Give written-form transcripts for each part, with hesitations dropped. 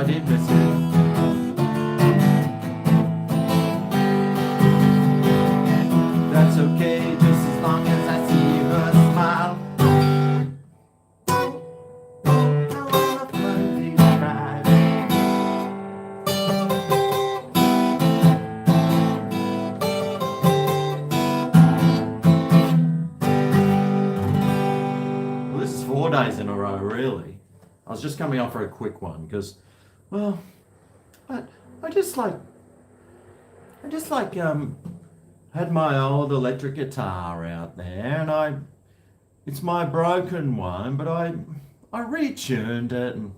I did miss it. That's okay, just as long as I see her smile. Well, this is 4 days in a row, really. I was just coming off for a quick one because, well, I just like had my old electric guitar out there, and it's my broken one, but I retuned it, and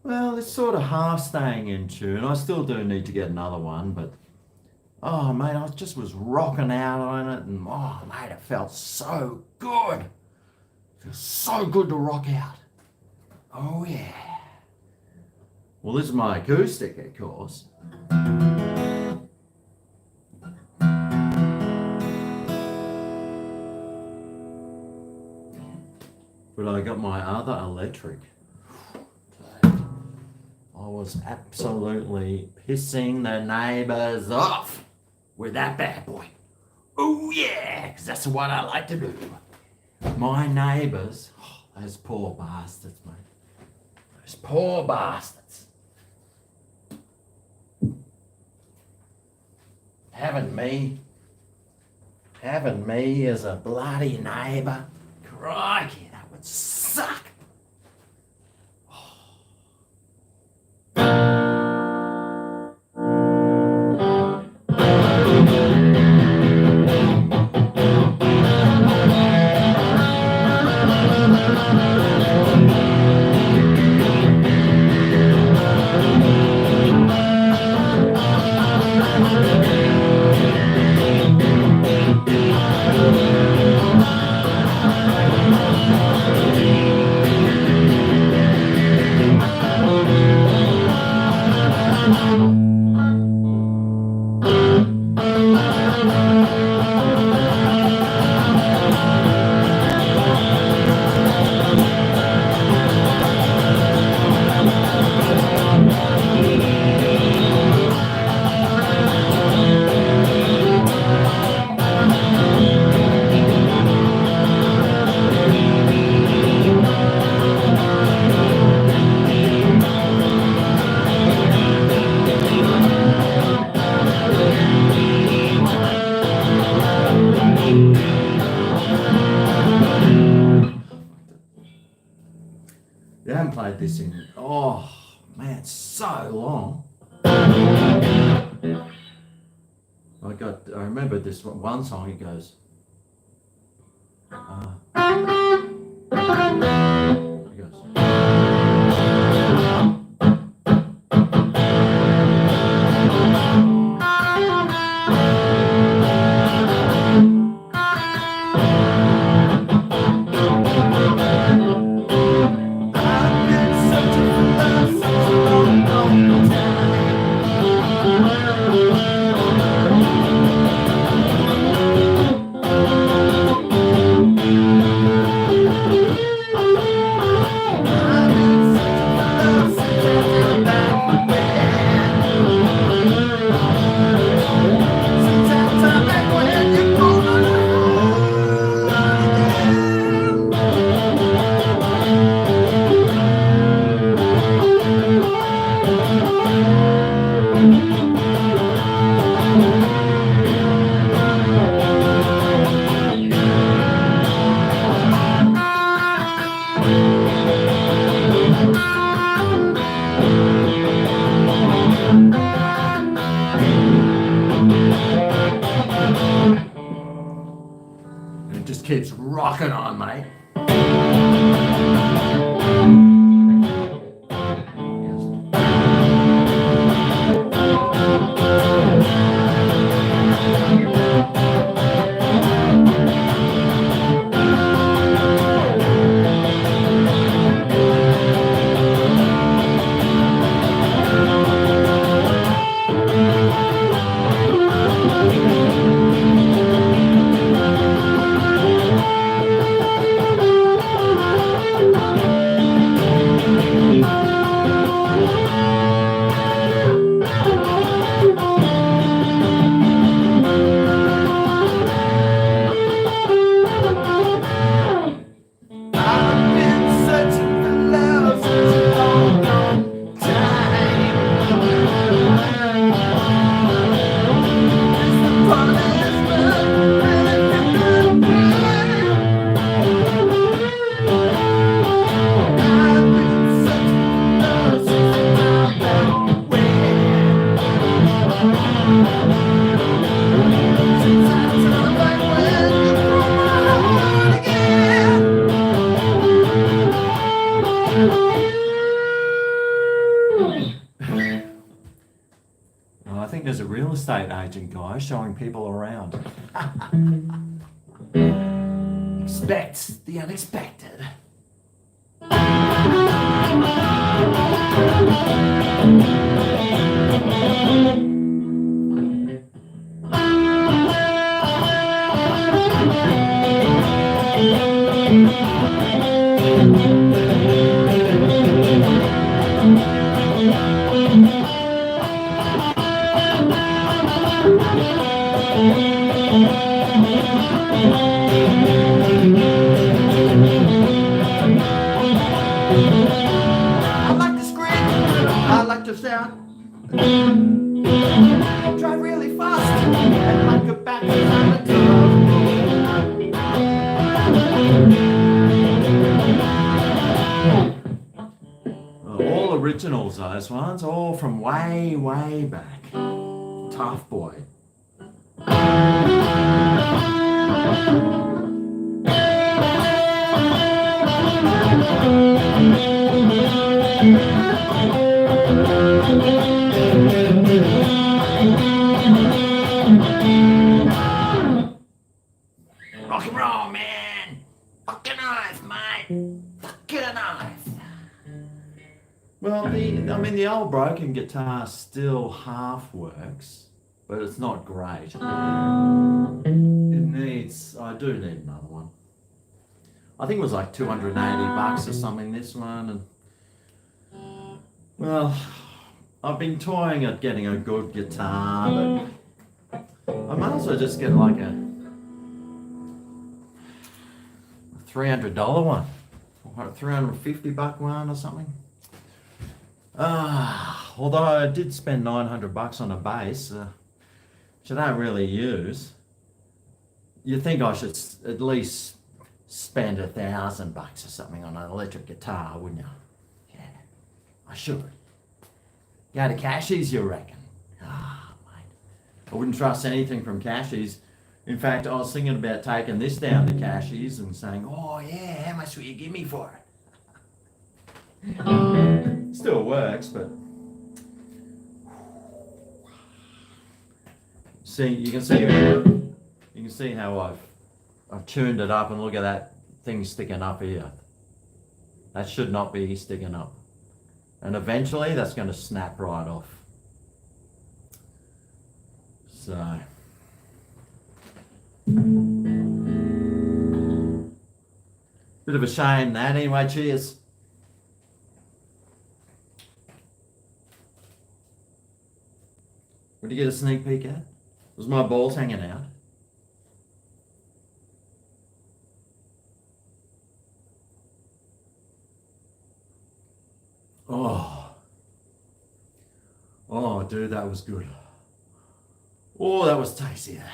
well, it's sort of half staying in tune. I still do need to get another one, but oh mate, I just was rocking out on it, and oh mate, it felt so good. It feels so good to rock out. Oh yeah. Well, this is my acoustic, of course. But I got my other electric. I was absolutely pissing the neighbours off with that bad boy. Oh yeah, because that's what I like to do. My neighbours, oh, those poor bastards, mate. Those poor bastards. Having me as a bloody neighbour. Crikey, that would suck. You haven't played this in, oh man, so long. I remember this one song, it goes, it goes, keeps rocking on, mate. think there's a real estate agent guy showing people around. Expect the unexpected. I like to scream, I like to shout, drive really fast, and like a back behind the all originals, those ones, all from way, way back. Tough boy. Rock and roll, man! Fucking knife, mate! Fucking knife! Well, the old broken guitar still half works, but it's not great. I do need another one. I think it was like $280 or something, this one, and well, I've been toying at getting a good guitar, but I might as well just get like a $300 one, or a $350 one or something. Although I did spend $900 on a bass, which I don't really use. You'd think I should at least spend $1,000 or something on an electric guitar, wouldn't you? Yeah, I should. Go to Cashies, you reckon? Mate. I wouldn't trust anything from Cashies. In fact, I was thinking about taking this down to Cashies and saying, oh yeah, how much will you give me for it? Still works, but you can see how I've tuned it up, and look at that thing sticking up here. That should not be sticking up, and eventually that's going to snap right off. So bit of a shame that. Anyway, cheers. What did you get a sneak peek at? Was my balls hanging out? Oh, dude, that was good. Oh, that was tasty, that.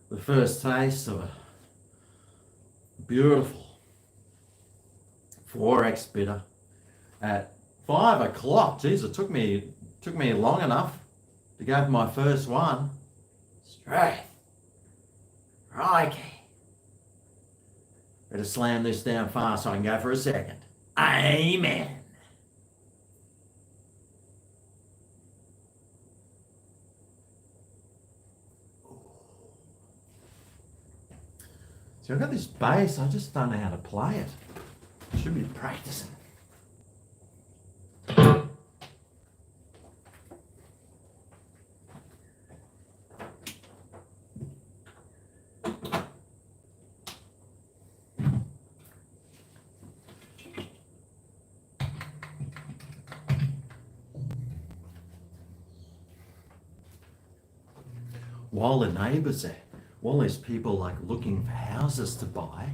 The first taste of a beautiful 4X bitter at 5 o'clock. Jeez, it took me long enough to go for my first one. Straight. Crikey. Better slam this down fast so I can go for a second. Amen. See, I've got this bass, I just don't know how to play it. I should be practicing. While the neighbours there, while there's people like looking for houses to buy,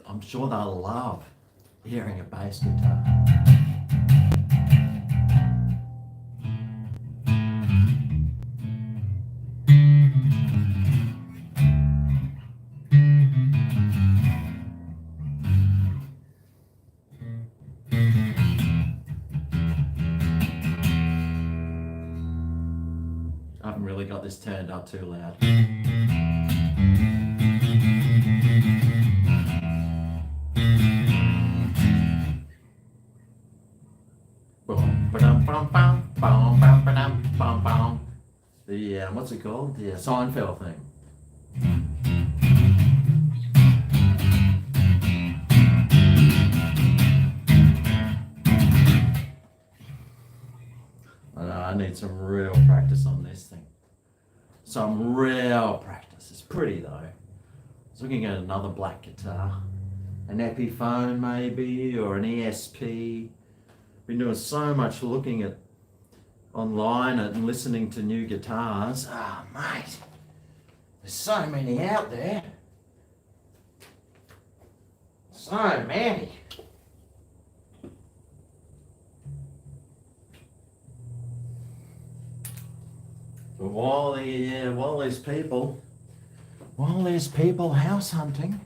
I'm sure they'll love hearing a bass guitar. I haven't really got this turned up too loud. Boom, ba-dum, bum, bum, bum, bum, ba-dum, bum, bum. The, what's it called? The Seinfeld thing. I need some real practice on this thing. Some real practice. It's pretty though. I was looking at another black guitar. An Epiphone maybe, or an ESP. Been doing so much looking at online and listening to new guitars. Ah, mate. There's so many out there. So many. But while there's people house hunting,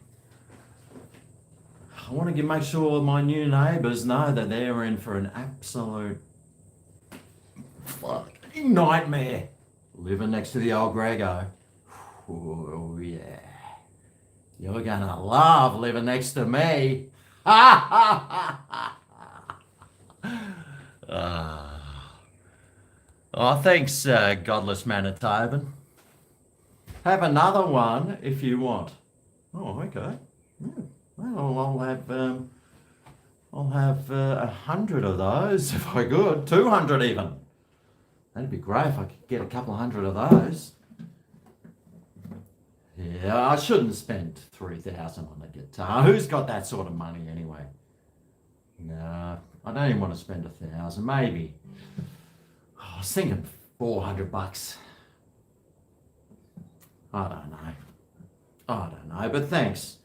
I want to make sure my new neighbours know that they're in for an absolute fucking nightmare living next to the old GregO. Oh yeah, you're gonna love living next to me. Oh, thanks, godless Manitoban. Have another one if you want. Oh, okay. Yeah. Well, I'll have 100 of those if I could. 200 even. That'd be great if I could get a couple of hundred of those. Yeah, I shouldn't spend 3,000 on a guitar. Who's got that sort of money anyway? No, I don't even want to spend 1,000. Maybe. I was thinking $400. I don't know, but thanks,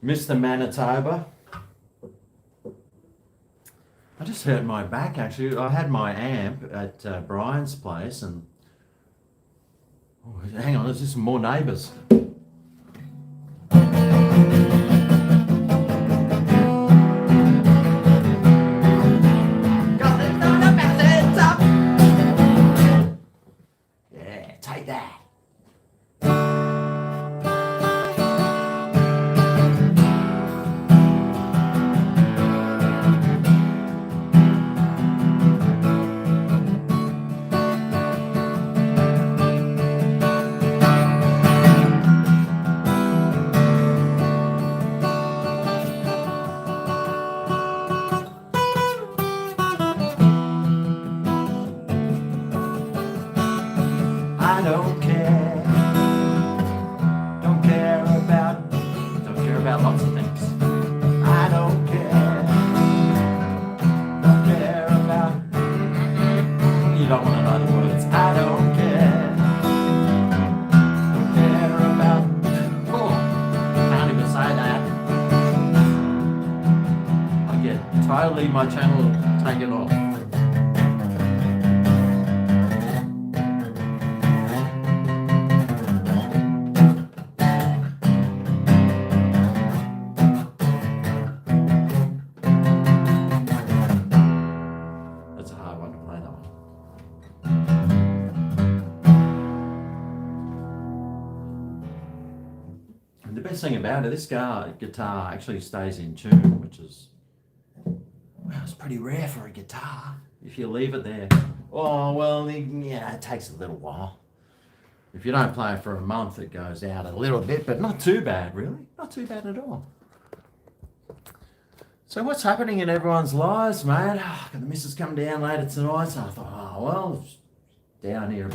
Mr. Manitoba. I just hurt my back actually. I had my amp at Brian's place and... Oh, hang on, there's just some more neighbours. Yeah, take that. I don't care. Don't care about lots of things. I don't care. Don't care about... You don't want to know the words. I don't care. Don't care about... Oh, can't even say that. I get totally my channel taken off. The best thing about it, this guitar actually stays in tune, which is, well, it's pretty rare for a guitar. If you leave it there, oh well, yeah, it takes a little while. If you don't play it for a month, it goes out a little bit, but not too bad, really. Not too bad at all. So what's happening in everyone's lives, mate? Got the missus come down later tonight, so I thought, oh well, down here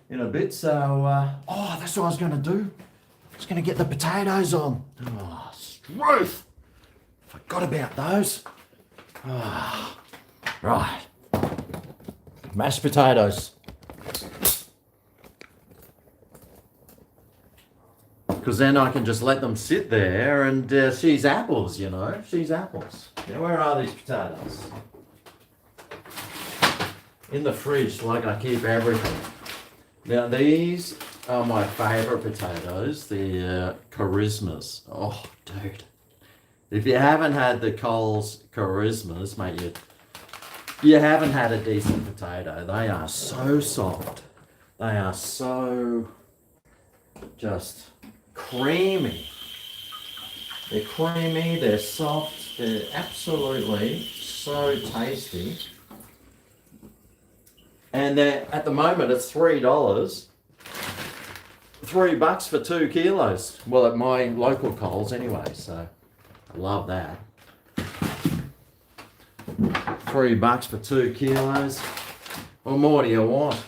in a bit. So, oh, that's what I was going to do. I was going to get the potatoes on. Oh, Struth! Forgot about those. Oh, right. Mashed potatoes. Because then I can just let them sit there and she's apples, you know. She's apples. Now, where are these potatoes? In the fridge, like I keep everything. Now, these are my favourite potatoes, the Charismas. Oh, dude. If you haven't had the Coles Charismas, mate, you haven't had a decent potato. They are so soft. They are so just creamy. They're creamy, they're soft, they're absolutely so tasty. And at the moment it's $3. $3 for 2 kilos. Well, at my local Coles anyway, so I love that. $3 for 2 kilos. What more do you want?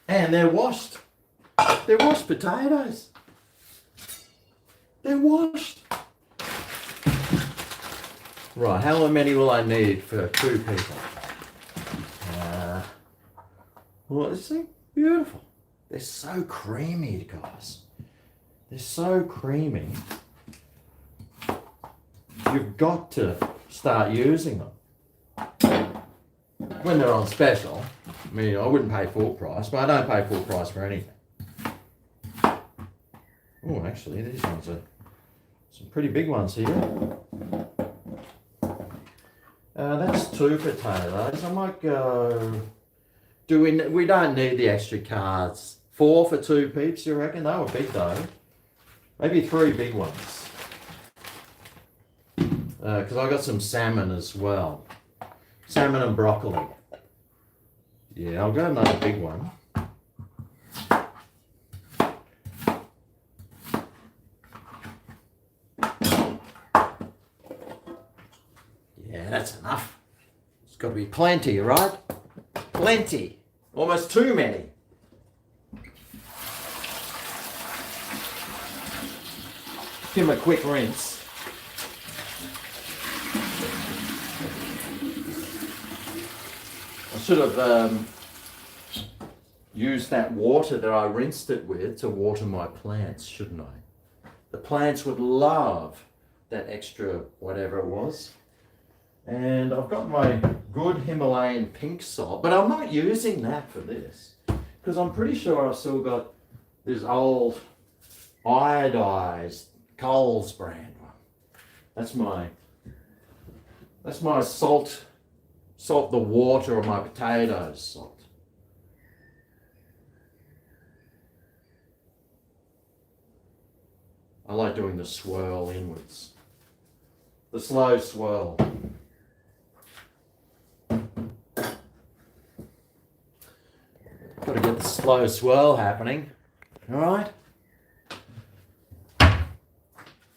And they're washed. They're washed potatoes. They're washed. Right, how many will I need for 2 people? Well, this thing, beautiful. They're so creamy, guys. They're so creamy. You've got to start using them when they're on special. I mean, I wouldn't pay full price, but I don't pay full price for anything. Oh, actually, these ones are some pretty big ones here. That's 2 potatoes. I might go. We don't need the extra cards. 4 for 2 peeps, you reckon? They were big though. Maybe 3 big ones. Because I got some salmon as well. Salmon and broccoli. Yeah, I'll go another big one. Yeah, that's enough. It's got to be plenty, right? Plenty. Almost too many. Give them a quick rinse. I should have used that water that I rinsed it with to water my plants, shouldn't I? The plants would love that extra whatever it was. And I've got my good Himalayan pink salt, but I'm not using that for this because I'm pretty sure I've still got this old iodized Coles brand one. That's my salt the water of my potatoes salt. I like doing the swirl inwards. The slow swirl. Got to get the slow swirl happening. Alright?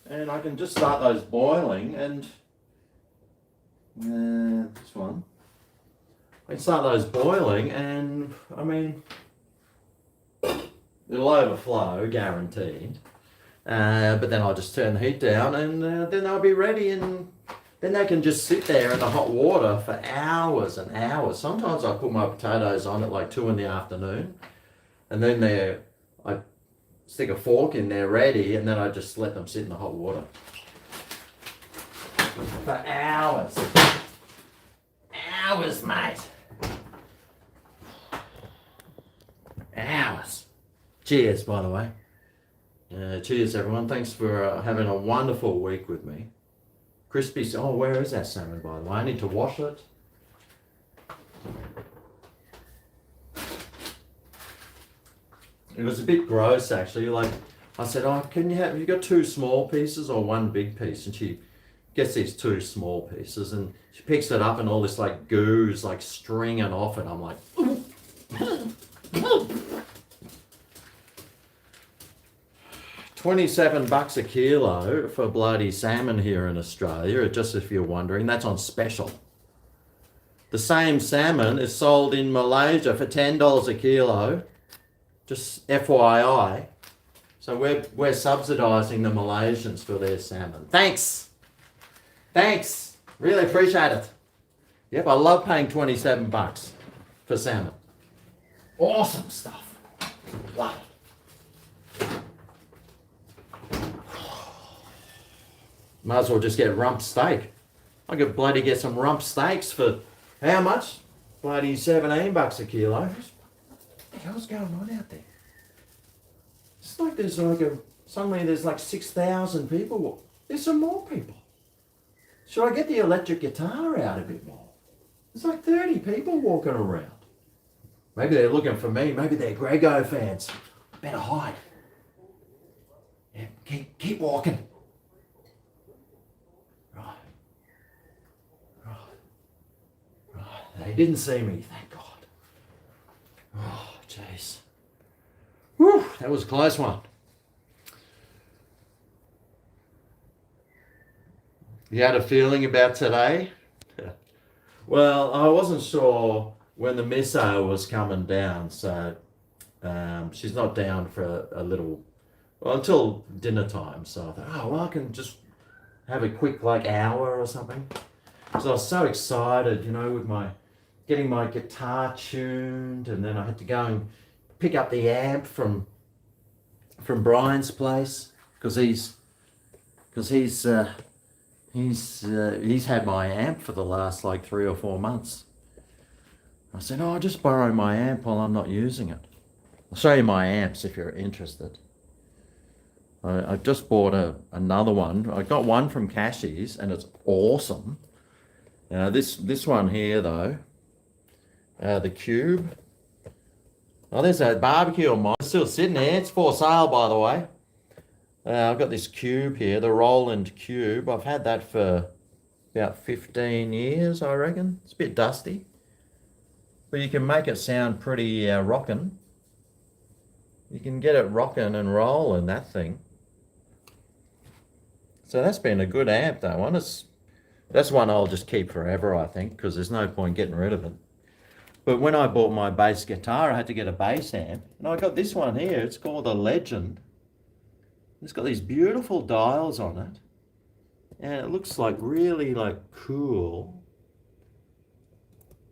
And I can just start those boiling and this one. I can start those boiling and I mean it'll overflow, guaranteed. But then I'll just turn the heat down and then they'll be ready and then they can just sit there in the hot water for hours and hours. Sometimes I put my potatoes on at like 2 in the afternoon and then I stick a fork in there ready and then I just let them sit in the hot water for hours. Hours, mate. Hours. Cheers, by the way. Cheers, everyone. Thanks for having a wonderful week with me. Crispy. Oh, where is that salmon, by the way? I need to wash it. It was a bit gross, actually. Like, I said, oh, have you got 2 small pieces or 1 big piece? And she gets these 2 small pieces and she picks it up and all this like goo's like stringing off and I'm like, $27 a kilo for bloody salmon here in Australia, just if you're wondering. That's on special. The same salmon is sold in Malaysia for $10 a kilo. Just FYI. So we're subsidising the Malaysians for their salmon. Thanks. Really appreciate it. Yep, I love paying $27 for salmon. Awesome stuff. Love it. Might as well just get rump steak. I could bloody get some rump steaks for how much? Bloody $17 a kilo. What the hell's going on out there? It's like suddenly there's like 6,000 people. There's some more people. Should I get the electric guitar out a bit more? There's like 30 people walking around. Maybe they're looking for me. Maybe they're GregO fans. Better hide. Yeah, keep walking. Right. didn't see me, thank God. Oh, jeez. Whew, that was a close one. You had a feeling about today? Well, I wasn't sure when the misso was coming down, so she's not down for a little, well, until dinner time. So I thought, oh, well, I can just have a quick hour or something. So I was so excited, with getting my guitar tuned, and then I had to go and pick up the amp from Brian's place because he's had my amp for the last 3 or 4 months. I said, I'll just borrow my amp while I'm not using it. I'll show you my amps if you're interested. I just bought another one. I got one from Cashies and it's awesome. This one here though, the Cube. Oh, there's a barbecue on mine. It's still sitting there. It's for sale, by the way. I've got this Cube here, the Roland Cube. I've had that for about 15 years, I reckon. It's a bit dusty, but you can make it sound pretty rockin'. You can get it rockin' and rollin', that thing. So that's been a good amp, that one. That's one I'll just keep forever, I think, because there's no point getting rid of it. But when I bought my bass guitar, I had to get a bass amp. And I got this one here. It's called the Legend. It's got these beautiful dials on it. And it looks really cool.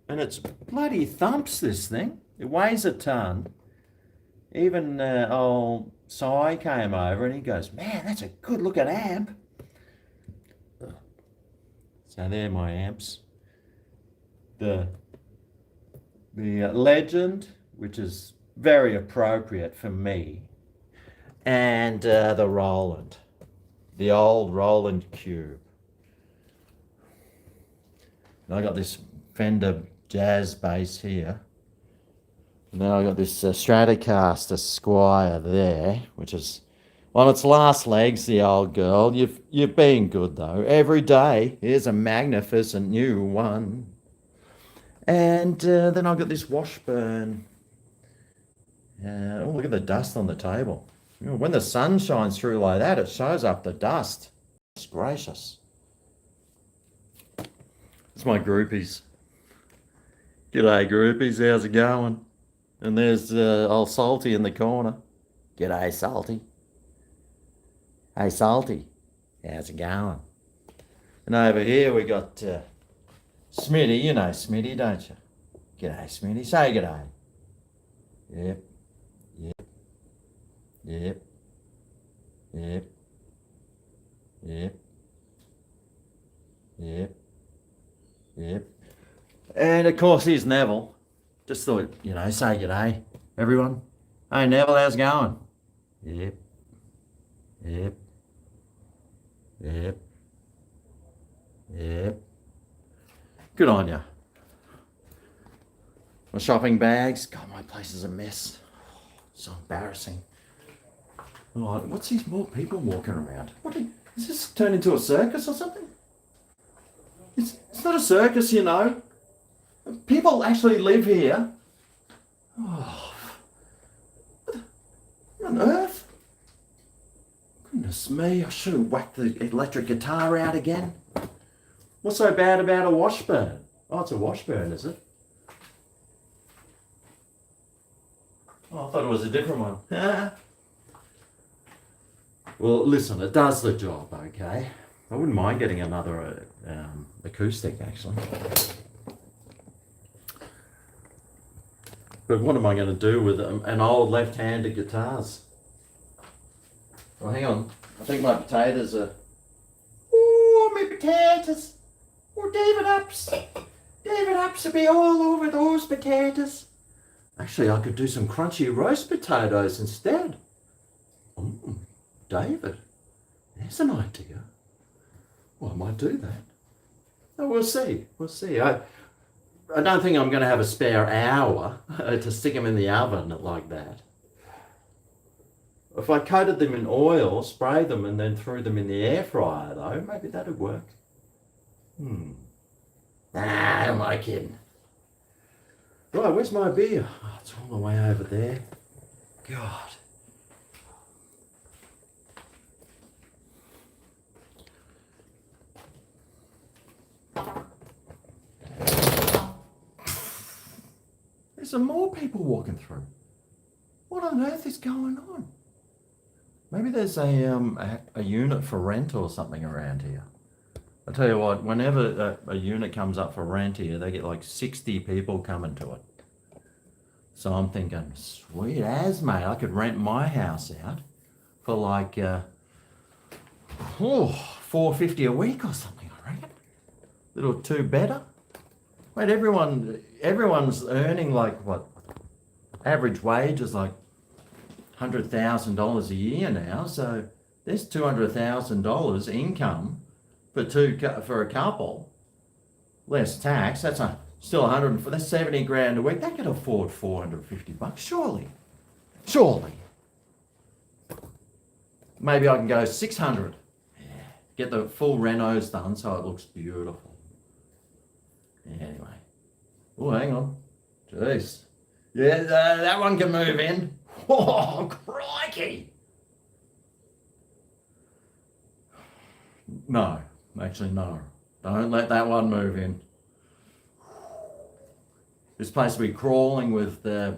And it's bloody thumps, this thing. It weighs a ton. Even old Si came over and he goes, man, that's a good looking amp. So they're my amps. The Legend, which is very appropriate for me, and the Roland, the old Roland Cube. And I got this Fender Jazz bass here, and then I got this Stratocaster Squire there, which is on its last legs. The old girl, you've been good though. Every day, here's a magnificent new one. And then I've got this Washburn. Oh, look at the dust on the table. When the sun shines through like that, it shows up the dust. It's gracious. It's my groupies. G'day groupies, how's it going? And there's old Salty in the corner. G'day Salty. Hey Salty, how's it going? And over here we got Smitty, you know Smitty, don't you? G'day, Smitty. Say g'day. Yep. Yep. Yep. Yep. Yep. Yep. Yep. And of course, here's Neville. Just thought, say g'day, everyone. Hey Neville, how's it going? Yep. Yep. Yep. Yep. Good on you. My shopping bags. God, my place is a mess. So embarrassing. Oh, what's these more people walking around? Is this turned into a circus or something? It's not a circus, People actually live here. Oh, what on earth? Goodness me, I should have whacked the electric guitar out again. What's so bad about a Washburn? Oh, it's a Washburn, is it? Oh, I thought it was a different one. Well, listen, it does the job, okay? I wouldn't mind getting another acoustic, actually. But what am I going to do with an old left-handed guitars? Well, hang on. I think my potatoes are... Oh, my potatoes! Oh, David Ups! David Ups will be all over those potatoes. Actually, I could do some crunchy roast potatoes instead. David, there's an idea. Well, I might do that. Oh, we'll see. We'll see. I don't think I'm going to have a spare hour to stick them in the oven like that. If I coated them in oil, sprayed them, and then threw them in the air fryer, though, maybe that'd work. Nah, am I kidding? Right, where's my beer? Oh, it's all the way over there. God. There's some more people walking through. What on earth is going on? Maybe there's a unit for rent or something around here. I tell you what, whenever a unit comes up for rent here, they get like 60 people coming to it. So I'm thinking, sweet as, mate, I could rent my house out for like $4.50 a week or something, I reckon. Little two better. Mate, everyone's earning like what? Average wage is like $100,000 a year now, so there's $200,000 income for a couple, less tax. That's still 100. That's 70 grand a week. They could afford $450, surely. Maybe I can go 600. Yeah. Get the full renos done so it looks beautiful. Anyway. Oh, hang on. Jeez. Yeah, that one can move in. Oh, crikey. No, actually no. Don't let that one move in. This place will be crawling with the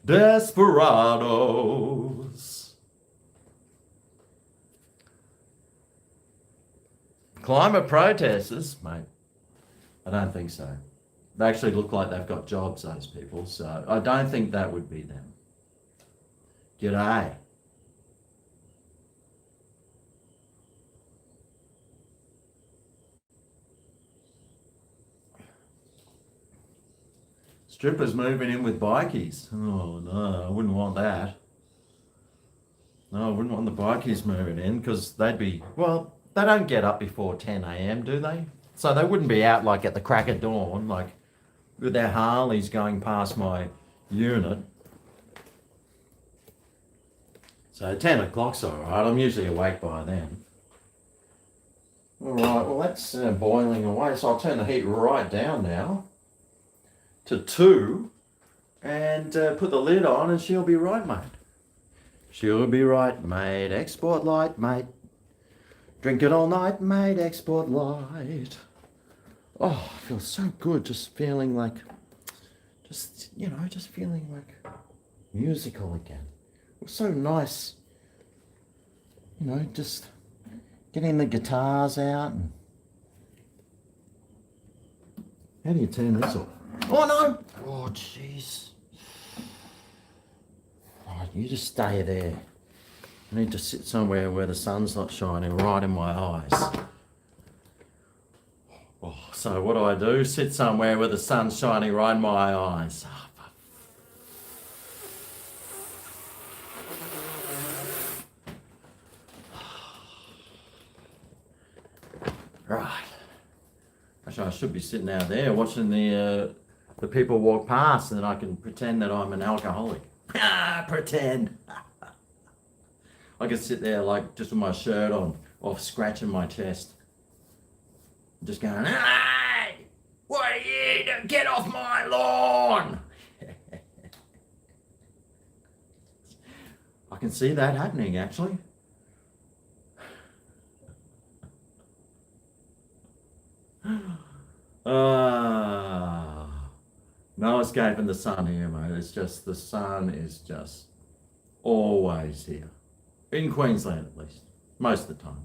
desperados. Climate protesters, mate. I don't think so. They actually look like they've got jobs, those people, so I don't think that would be them. G'day. Strippers moving in with bikies. Oh no, I wouldn't want that. No, I wouldn't want the bikies moving in because they'd be, well, they don't get up before 10 a.m, do they? So they wouldn't be out like at the crack of dawn, like with their Harleys going past my unit. So 10 o'clock's all right. I'm usually awake by then. All right, well, that's boiling away. So I'll turn the heat right down now to 2 and put the lid on and she'll be right, mate. She'll be right, mate. Export light, mate. Drink it all night, mate. Export light. Oh, it feels so good just feeling like, just feeling like musical again. It was so nice, just getting the guitars out. And how do you turn this off? Oh, no! Oh, jeez. Right, you just stay there. I need to sit somewhere where the sun's not shining right in my eyes. Oh, so what do? Sit somewhere where the sun's shining right in my eyes. Right. Actually, I should be sitting out there watching the people walk past, and then I can pretend that I'm an alcoholic. Pretend. I can sit there like just with my shirt on, off scratching my chest. Just going, hey, what are you doing? Get off my lawn. I can see that happening actually. No escaping the sun here, mate. It's just, the sun is just always here. In Queensland, at least. Most of the time.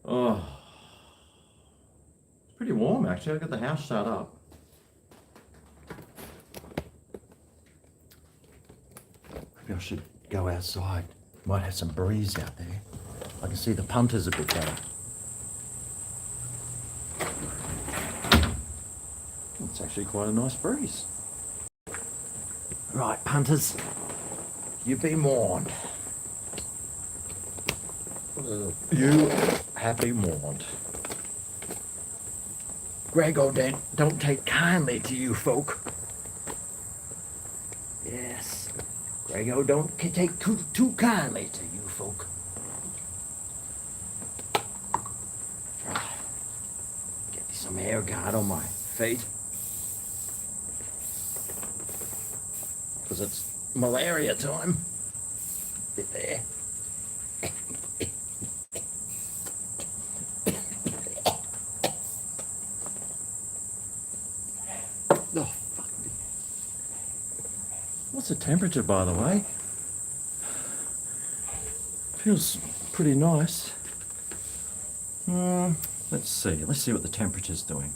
Oh. It's pretty warm, actually. I've got the house shut up. Maybe I should go outside. Might have some breeze out there. I can see the punters a bit better. It's actually quite a nice breeze. Right, punters. You've been warned. You have been warned. GregO don't take kindly to you folk. Yes, GregO don't take too kindly to you folk. Right. Get some some air guard on my feet because it's malaria time. Bit there. Oh, fuck me. What's the temperature, by the way? Feels pretty nice. Let's see what the temperature's doing.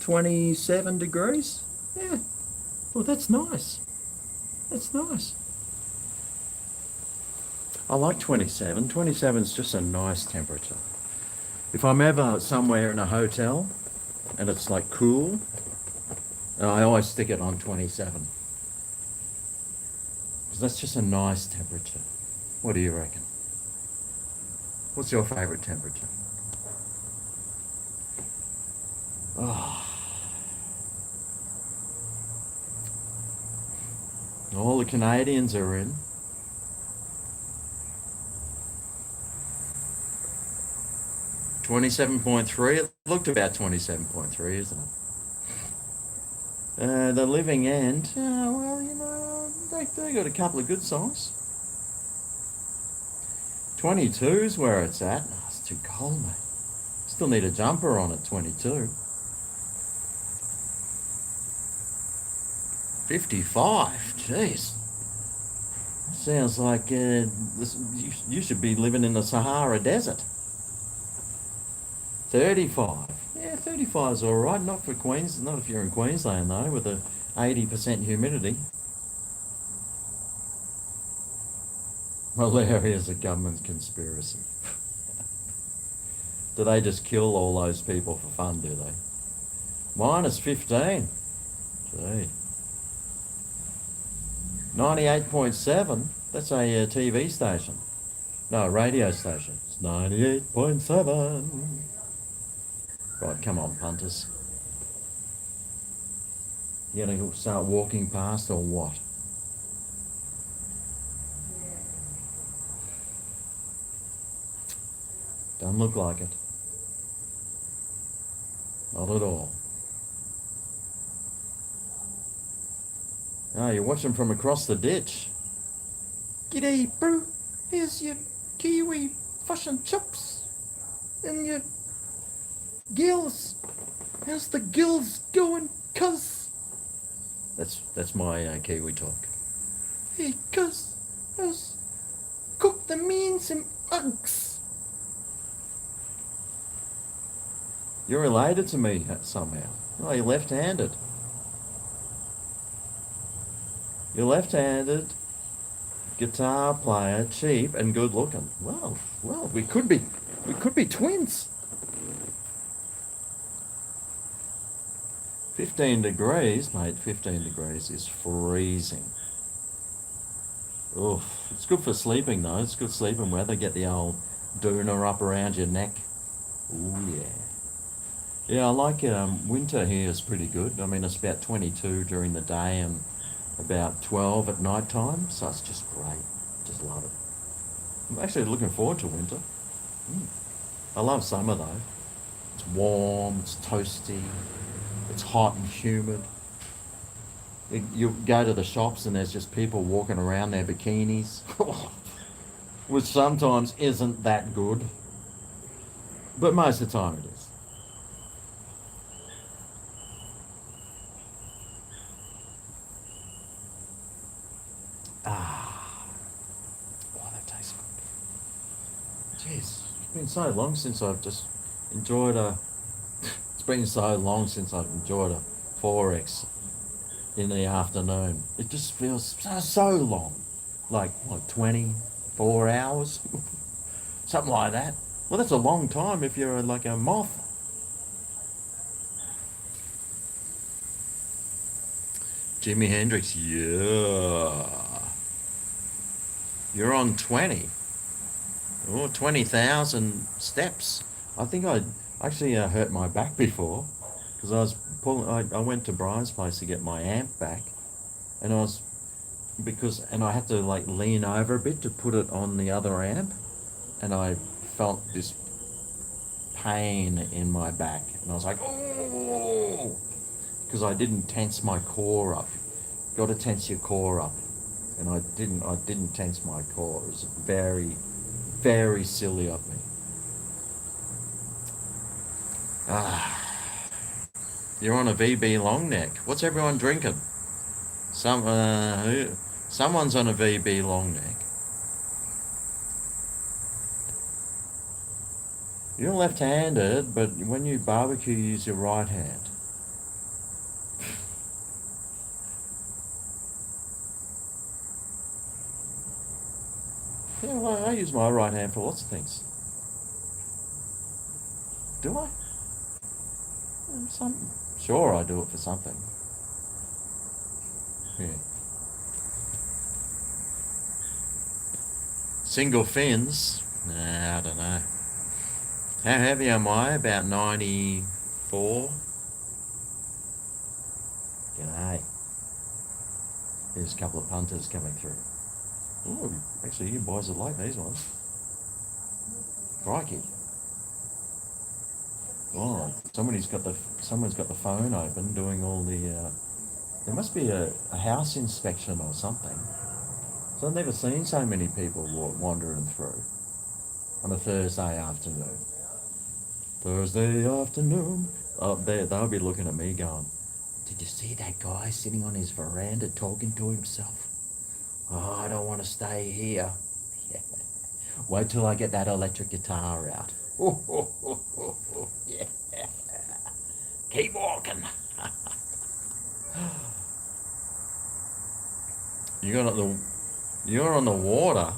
27 degrees. Yeah. Well, that's nice. That's nice. I like 27. 27 is just a nice temperature. If I'm ever somewhere in a hotel and it's like cool, I always stick it on 27. Because that's just a nice temperature. What do you reckon? What's your favourite temperature? Oh. All the Canadians are in. $27.3. It looked about 27.3, isn't it? The Living End. Well, you know, they got a couple of good songs. 22's where it's at. Oh, it's too cold, mate. Still need a jumper on at 22. 55. Jeez. Sounds like you should be living in the Sahara Desert. 35. Yeah, 35 is all right. Not for Queens. Not if you're in Queensland though, with a 80% humidity. Malaria is a government conspiracy. Do they just kill all those people for fun, do they? Minus 15. Gee. 98.7. That's a TV station. No, a radio station. It's 98.7. Right, come on, punters. You gonna start walking past or what? Doesn't look like it. Not at all. Oh, you're watching from across the ditch. G'day, bro. Here's your kiwi fish and chips. And your gills. How's the gills going, cuz? That's my Kiwi talk. Hey, cuz, how's cook the me and some eggs? You're related to me somehow. Oh, you're left-handed. You're left-handed, guitar player, cheap and good looking. Well, we could be twins. 15 degrees, mate. 15 degrees is freezing. Oof. It's good for sleeping though. It's good sleeping weather. Get the old doona up around your neck. Ooh yeah. Yeah, I like winter here is pretty good. I mean, it's about 22 during the day and about 12 at night time, so it's just great. Just love it. I'm actually looking forward to winter. I love summer though. It's warm, it's toasty, it's hot and humid. You go to the shops and there's just people walking around their bikinis, which sometimes isn't that good, but most of the time it is. Oh, that tastes good. Jeez, it's been so long since I've just enjoyed it's been so long since I've enjoyed a 4X in the afternoon. It just feels so long. Like, what, 24 hours? Something like that. Well, that's a long time if you're like a moth. Jimi Hendrix, yeah. You're on 20. Oh, 20,000 steps. I think I actually hurt my back before because I was I went to Brian's place to get my amp back, and I had to like lean over a bit to put it on the other amp, and I felt this pain in my back, and I was like, oh, because I didn't tense my core up. Got to tense your core up, and I didn't tense my core. It was very, very silly of me. You're on a VB long neck. What's everyone drinking? Someone's on a VB long neck. You're left-handed, but when you barbecue, you use your right hand. Yeah, well, I use my right hand for lots of things. Do I? Sure, I do it for something. Yeah. Single fins? Nah, I don't know. How heavy am I? About 94? G'day. There's a couple of punters coming through. Oh, actually, you boys would like these ones. Crikey. Oh, someone's got the phone open doing all the, there must be a house inspection or something. So I've never seen so many people wandering through on a Thursday afternoon. Thursday afternoon. Oh, they'll be looking at me going, did you see that guy sitting on his veranda talking to himself? Oh, I don't want to stay here. Yeah. Wait till I get that electric guitar out. Yeah. Keep walking. You're on the water.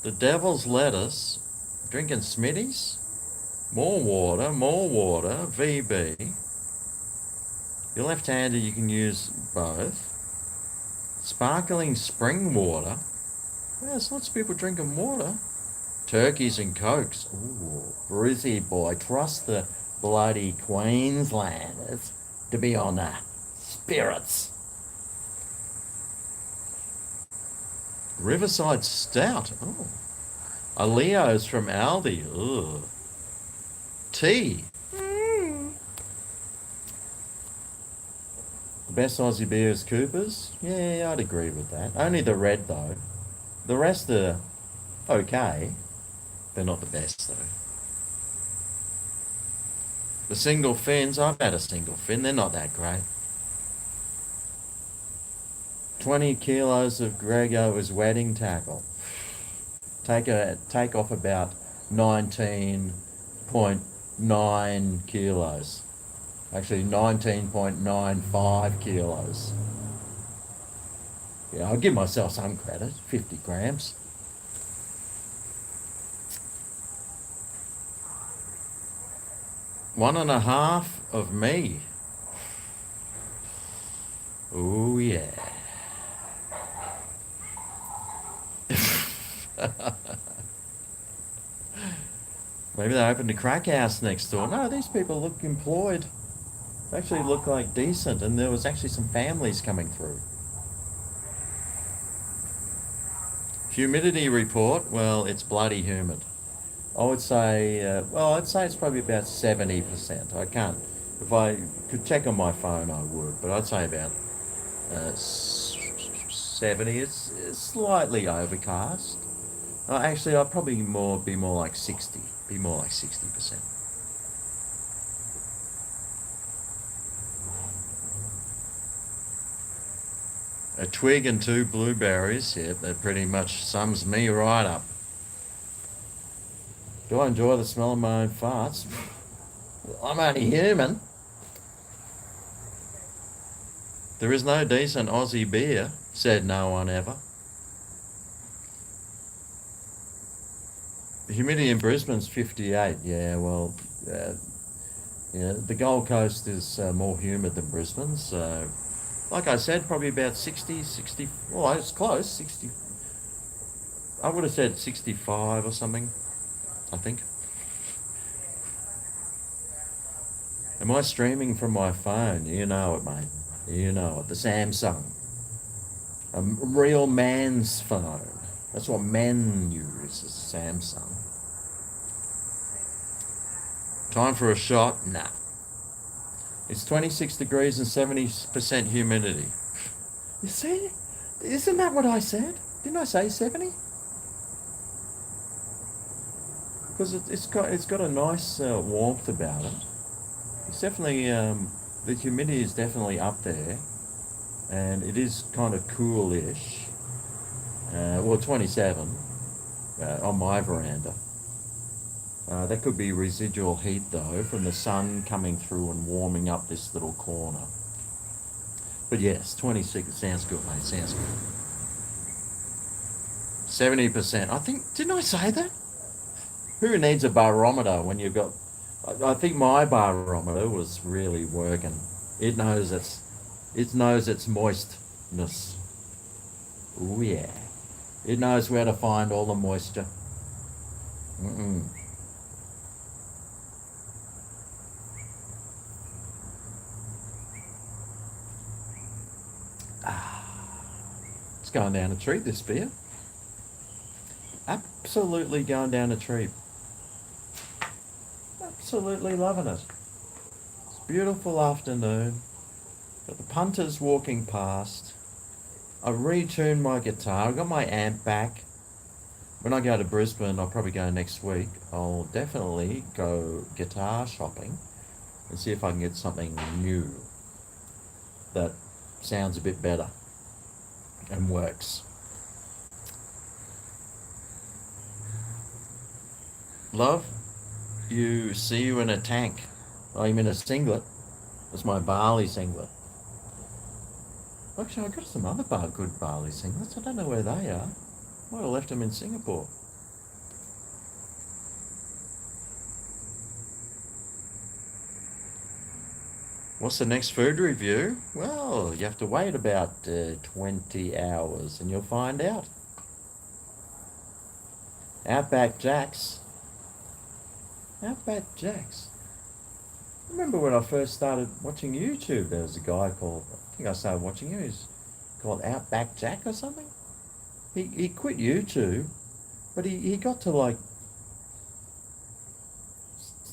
The devil's lettuce. Drinking Smitties. More water. VB. You're left-handed, you can use both. Sparkling spring water. Yeah, there's lots of people drinking water. Turkeys and Cokes. Ooh, Brizzy boy. Trust the bloody Queenslanders to be on the spirits. Riverside Stout. Oh. A Leo's from Aldi. Ugh. Tea. The best Aussie beer is Cooper's. Yeah, I'd agree with that. Only the red though. The rest are okay. They're not the best though. The single fins, I've had a single fin. They're not that great. 20 kilos of GregO as wedding tackle. Take off about 19.9 kilos. Actually, 19.95 kilos. Yeah, I'll give myself some credit. 50 grams. One and a half of me. Oh yeah. Maybe they opened a crack house next door. No, these people look employed. They actually look like decent, and there was actually some families coming through. Humidity report, well, it's bloody humid. I would say, I'd say it's probably about 70%. I can't, if I could check on my phone, I would, but I'd say about 70. It's slightly overcast. Actually, I'd probably be more like 60. Be more like 60%. A twig and 2 blueberries. Yep, that pretty much sums me right up. Do I enjoy the smell of my own farts? I'm only human. There is no decent Aussie beer, said no one ever. The humidity in Brisbane's 58. Yeah, well, the Gold Coast is more humid than Brisbane, so like I said, probably about 60, well, it's close, 60. I would have said 65 or something, I think. Am I streaming from my phone? You know it, mate. You know it. The Samsung. A real man's phone. That's what men use, is Samsung. Time for a shot? Nah. It's 26 degrees and 70% humidity. You see? Isn't that what I said? Didn't I say 70? Because it's got a nice warmth about it. It's definitely the humidity is definitely up there, and it is kind of coolish. Well, 27 on my veranda. That could be residual heat though from the sun coming through and warming up this little corner. But yes, 26 sounds good, mate. Sounds good. 70%. I think, didn't I say that? Who needs a barometer when you've got? I think my barometer was really working. It knows its moistness. Oh yeah, it knows where to find all the moisture. Mm-mm. It's going down a treat, this beer. Absolutely going down a treat. Absolutely loving it. It's a beautiful afternoon. Got the punters walking past. I retuned my guitar. I got my amp back. When I go to Brisbane, I'll probably go next week. I'll definitely go guitar shopping and see if I can get something new that sounds a bit better and works. Love, see you in a tank. I'm in a singlet. It's my Bali singlet. Actually, I got some other good Bali singlets. I don't know where they are. Might have left them in Singapore. What's the next food review? Well, you have to wait about 20 hours and you'll find out. Outback Jack's. Outback Jack's. I remember when I first started watching YouTube, there was a guy called, I think I started watching him, he's called Outback Jack or something. He quit YouTube, but he got to like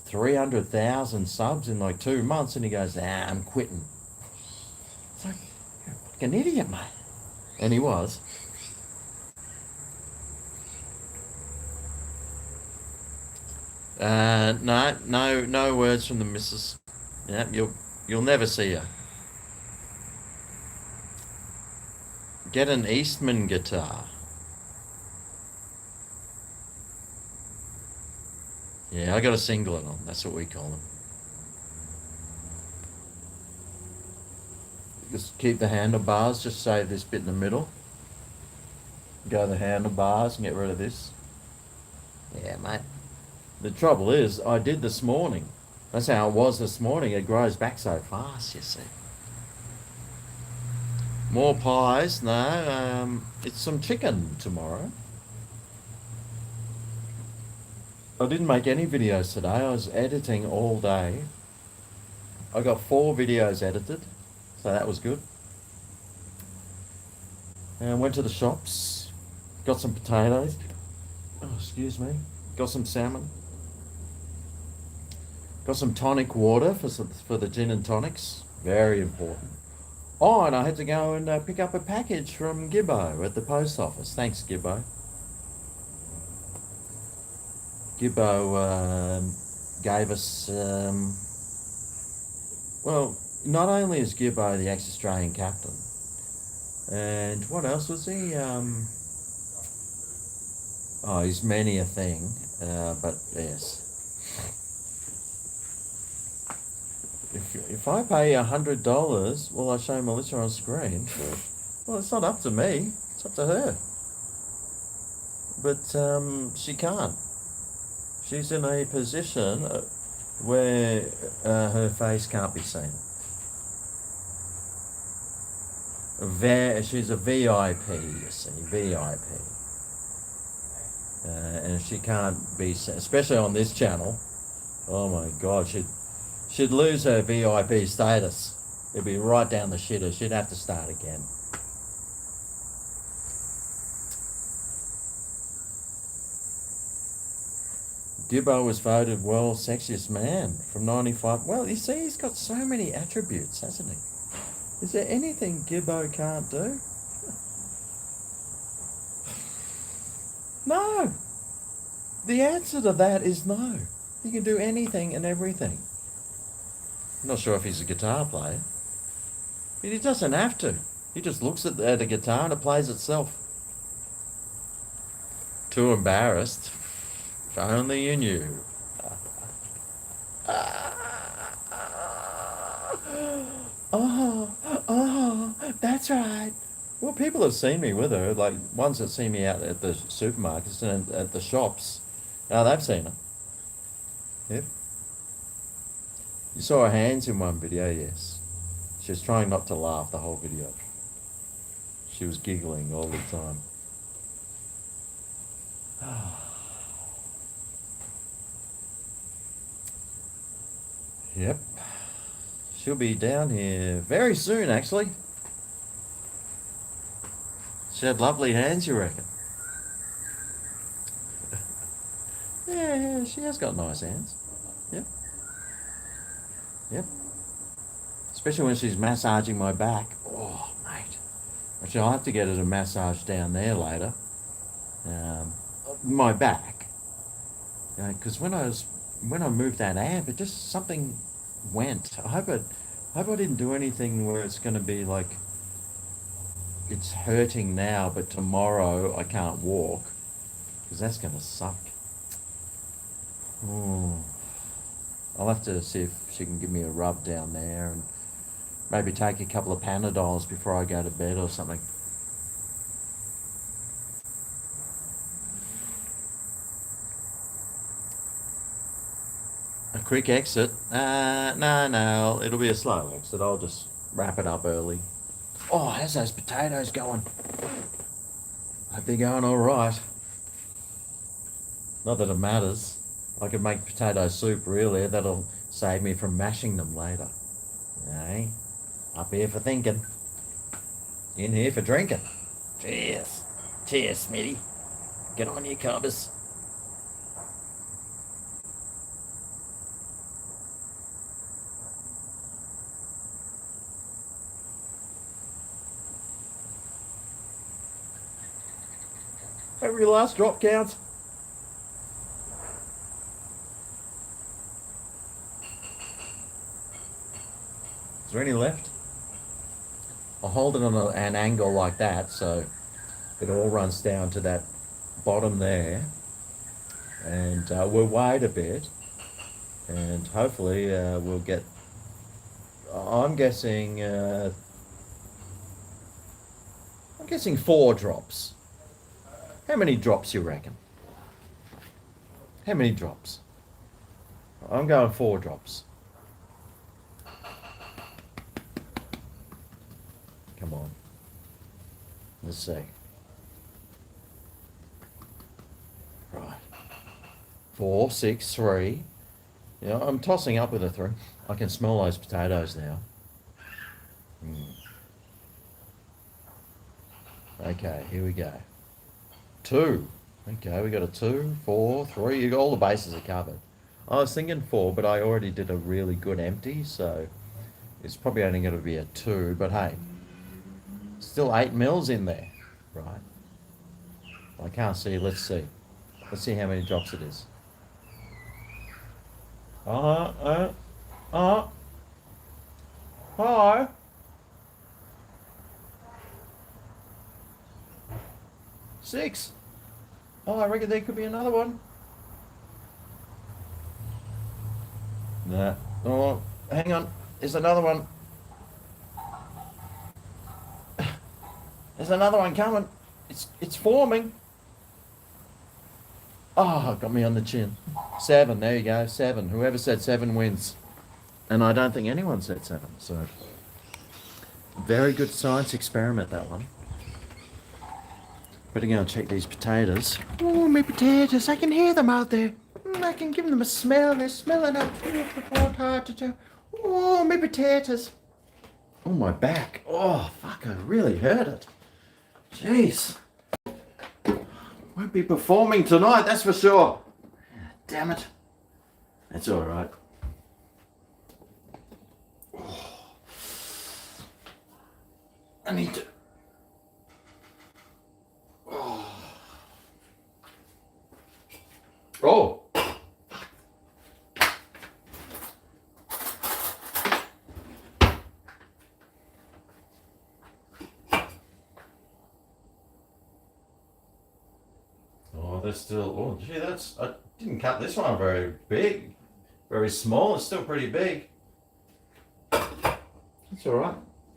300,000 subs in like 2 months, and he goes, I'm quitting. It's like, you're a fucking idiot, mate. And he was. No words from the missus. Yeah, you'll never see her. Get an Eastman guitar. Yeah, I got a singlet on. That's what we call them. Just keep the handlebars. Just save this bit in the middle. Go the handlebars and get rid of this. Yeah, mate. The trouble is, I did this morning. That's how it was this morning. It grows back so fast, you see. More pies? No, it's some chicken tomorrow. I didn't make any videos today. I was editing all day. I got 4 videos edited, so that was good. And went to the shops, got some potatoes. Oh, excuse me. Got some salmon. Got some tonic water for the gin and tonics. Very important. Oh, and I had to go and pick up a package from GibO at the post office. Thanks, GibO. GibO gave us, well, not only is GibO the ex-Australian captain, and what else was he? Oh, he's many a thing, but yes. If I pay $100, will I show Melissa on screen? Well, it's not up to me. It's up to her. But she can't. She's in a position where her face can't be seen. She's a VIP, you see, VIP. And she can't be seen, especially on this channel. Oh my God, she'd lose her VIP status. It'd be right down the shitter. She'd have to start again. Gibbo was voted world's sexiest man from 95. Well, you see, he's got so many attributes, hasn't he? Is there anything Gibbo can't do? No. The answer to that is no. He can do anything and everything. I'm not sure if he's a guitar player. But he doesn't have to. He just looks at the guitar and it plays itself. Too embarrassed. If only you knew. Oh, that's right. Well, people have seen me with her, like ones that see me out at the supermarkets and at the shops. Now they've seen her. Yep. You saw her hands in one video, yes. She was trying not to laugh the whole video. She was giggling all the time. Yep. She'll be down here very soon, actually. She had lovely hands, you reckon? Yeah, she has got nice hands. Yep. Yep. Especially when she's massaging my back. Oh, mate. Actually, I'll have to get her to massage down there later. My back. Because when I moved that amp, it just something went. I hope I didn't do anything where it's going to be like it's hurting now, but tomorrow I can't walk, because that's going to suck. I'll have to see if she can give me a rub down there and maybe take a couple of Panadols before I go to bed or something. A quick exit? No, it'll be a slow exit. I'll just wrap it up early. Oh, how's those potatoes going? Hope they're going all right. Not that it matters. I could make potato soup, really. That'll save me from mashing them later. Hey, up here for thinking. In here for drinking. Cheers. Cheers, Smitty. Get on your cubbers. Every last drop counts. Is there any left? I'll hold it on an angle like that so it all runs down to that bottom there, and we'll wait a bit, and hopefully we'll get, I'm guessing 4 drops. How many drops you reckon? How many drops? I'm going 4 drops. Come on. Let's see. Right. 4, 6, 3. Yeah, I'm tossing up with a 3. I can smell those potatoes now. Okay, here we go. 2. Okay, we got a 2, 4, 3. All the bases are covered. I was thinking 4, but I already did a really good empty, so it's probably only going to be a 2. But hey, still 8 mils in there, right? I can't see. Let's see. Let's see how many drops it is. Hi. 6. Oh, I reckon there could be another one. Nah. Oh, hang on. There's another one. There's another one coming. It's forming. Oh, got me on the chin. 7. There you go. 7. Whoever said 7 wins. And I don't think anyone said 7. So, very good science experiment, that one. Better go and check these potatoes. Oh, my potatoes. I can hear them out there. I can give them a smell. They're smelling up. Oh, hard to tell. Oh, my potatoes. Oh, my back. Oh, fuck, I really hurt it. Jeez. Won't be performing tonight, that's for sure. damn it. That's all right. Oh. I need to. Oh. Oh. Oh, they're still. Oh, gee, that's. I didn't cut this one very big, very small. It's still pretty big. It's all right.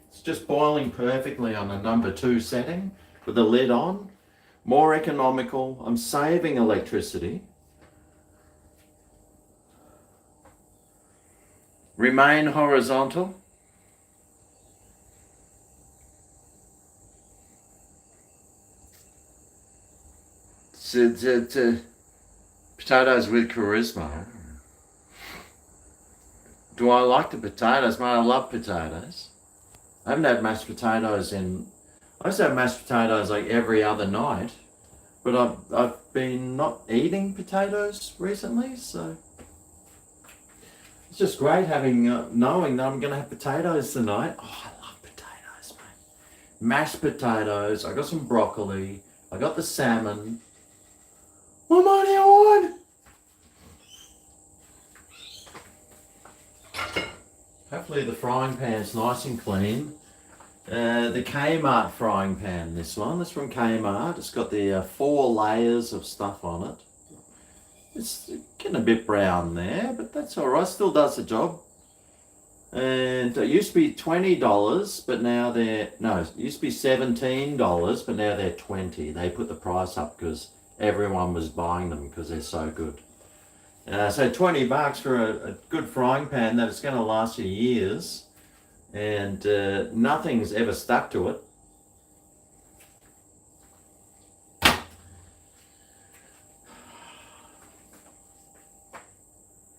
It's just boiling perfectly on a number 2 setting with the lid on. More economical. I'm saving electricity. Remain horizontal. Potatoes with charisma. Do I like the potatoes? Man, I love potatoes. I haven't had mashed potatoes in... I used to have mashed potatoes like every other night, but I've been not eating potatoes recently, so... It's just great having, knowing that I'm going to have potatoes tonight. Oh, I love potatoes, mate. Mashed potatoes. I got some broccoli. I got the salmon. What more do you want? Hopefully the frying pan's nice and clean. The Kmart frying pan, this one. It's from Kmart. It's got the 4 layers of stuff on it. It's getting a bit brown there, but that's all right. Still does the job. And it used to be $20, but now they're... No, it used to be $17, but now they're $20. They put the price up because everyone was buying them because they're so good. So $20 for a good frying pan that it's going to last you years, and nothing's ever stuck to it.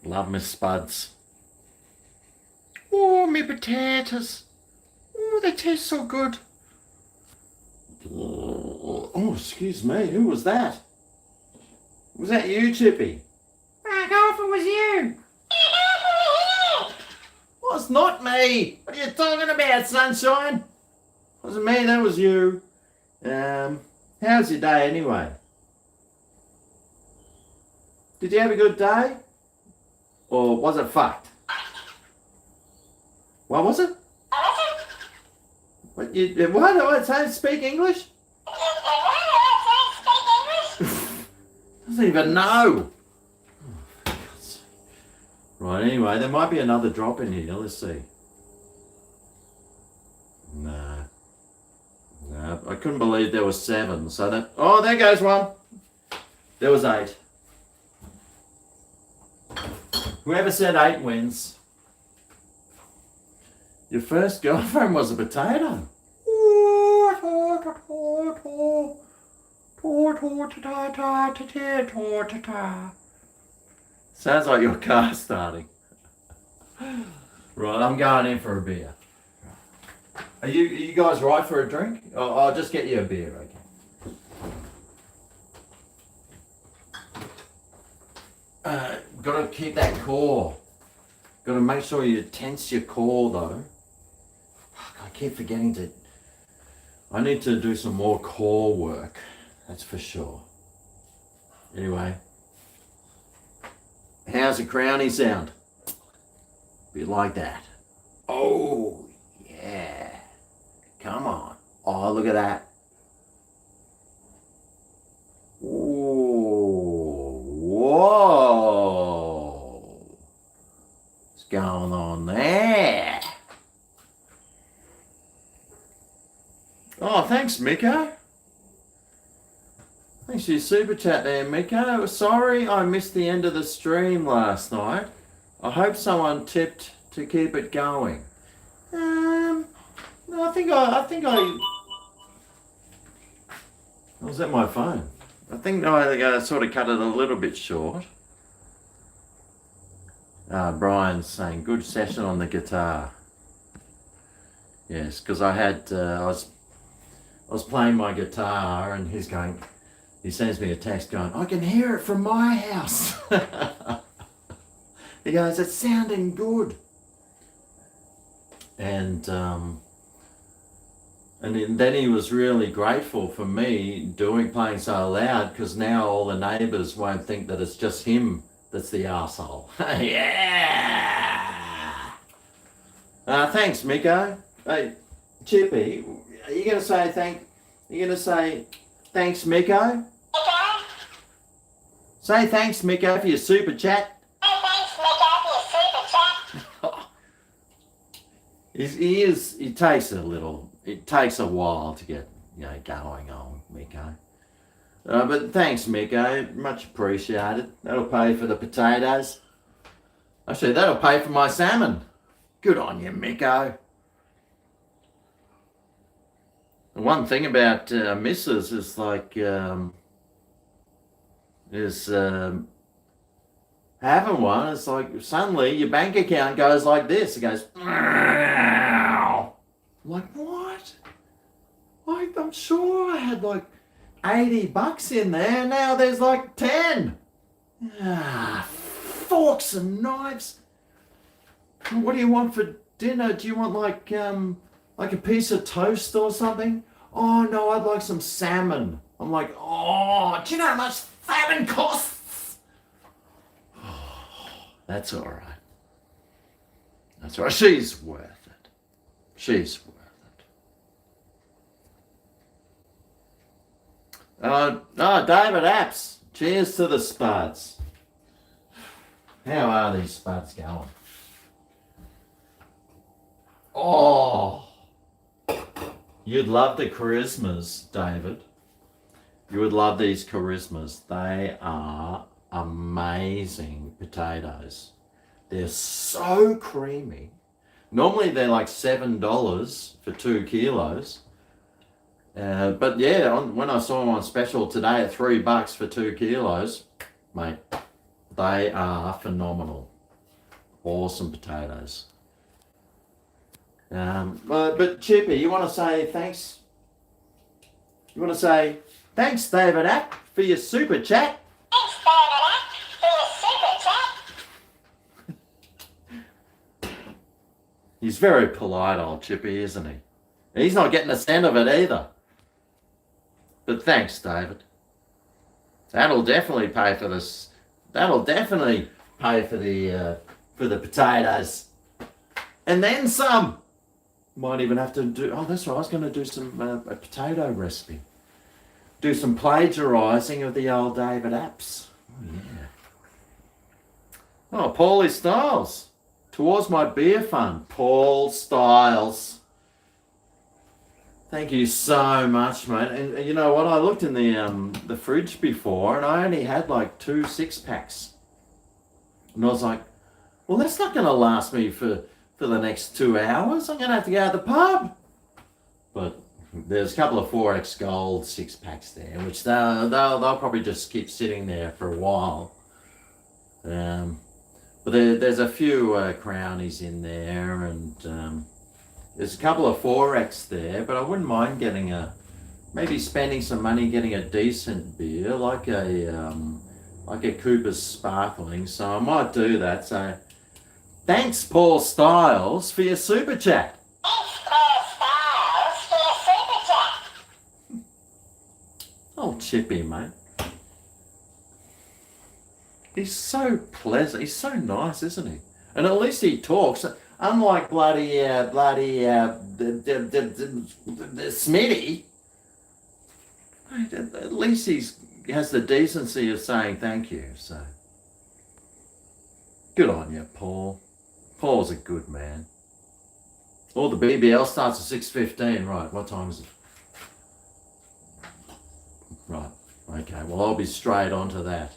Love my spuds. Oh, my potatoes. Oh, they taste so good. Oh, excuse me. Who was that? Was that you, Chippy? Back off, it was you. Well, it's not me. What are you talking about, sunshine? Wasn't me, that was you. How's your day anyway? Did you have a good day? Or was it fucked? What was it? What? What? Say, speak English? Doesn't even know. Right, anyway, there might be another drop in here. Let's see. Nah. Nah, I couldn't believe there was 7. So that... Oh, there goes one. There was 8. Whoever said 8 wins. Your first girlfriend was a potato. Sounds like your car's starting. Right, I'm going in for a beer. Are you guys right for a drink? I'll just get you a beer, okay? Got to keep that core. Got to make sure you tense your core though. I keep forgetting to... I need to do some more core work. That's for sure. Anyway. How's the crowny sound? Bit like that. Oh, yeah. Come on. Oh, look at that. Ooh, whoa. What's going on there? Oh, thanks, Miko. Thanks for your super chat there, Miko. Sorry I missed the end of the stream last night. I hope someone tipped to keep it going. No, I think I was at my phone. I think I sort of cut it a little bit short. Brian's saying good session on the guitar. Yes, because I was playing my guitar and he's going, he sends me a text going, I can hear it from my house. He goes, it's sounding good. And then he was really grateful for me playing so loud, because now all the neighbours won't think that it's just him that's the arsehole. Yeah! Thanks, Miko. Hey, Chippy, are you going to say thanks, Miko? Say thanks, Miko, for your super chat. It takes a while to get, going on, Miko. But thanks, Miko, much appreciated. That'll pay for the potatoes. Actually, that'll pay for my salmon. Good on you, Miko. The one thing about Mrs. is having one, it's like suddenly your bank account goes like this. It goes, I'm like, what? I'm sure I had like $80 in there. Now there's like 10. Forks and knives. What do you want for dinner? Do you want like a piece of toast or something? Oh no, I'd like some salmon. I'm like, do you know how much salmon costs? That's all right. That's all right. She's worth it. She's worth it. David Apps. Cheers to the spuds. How are these spuds going? Oh, you'd love the charismas, David. You would love these charismas. They are amazing potatoes. They're so creamy. Normally they're like $7 for 2 kilos. But yeah, when I saw them on special today at $3 for 2 kilos, mate, they are phenomenal. Awesome potatoes. But Chippy, you want to say thanks? You want to say thanks, David App, for your super chat? Thanks, David App, for your super chat. He's very polite, old Chippy, isn't he? He's not getting a cent of it either. But thanks, David. That'll definitely pay for this. That'll definitely pay for the potatoes, and then some. Might even have to do. Oh, that's right. I was going to do some a potato recipe. Do some plagiarising of the old David Apps. Oh yeah. Oh, Paulie Styles. Towards my beer fund, Paul Styles. Thank you so much, mate. And you know what? I looked in the fridge before, and I only had like 2 6-packs. And I was like, well, that's not going to last me for the next 2 hours. I'm going to have to go to the pub. But there's a couple of 4X Gold 6-packs there, which they'll probably just keep sitting there for a while. But there's a few Crownies in there, and there's a couple of 4X there, but I wouldn't mind maybe spending some money getting a decent beer, like a Cooper's Sparkling, so I might do that. So thanks, Paul Styles, for your super chat. Thanks, Paul Styles, for your super chat. Oh, Chippy, mate. He's so pleasant. He's so nice, isn't he? And at least he talks. Unlike bloody Smitty. At least he has the decency of saying thank you. So good on you, Paul. Paul's a good man. Oh, the BBL starts at 6:15. Right, what time is it? Right, okay. Well, I'll be straight onto that.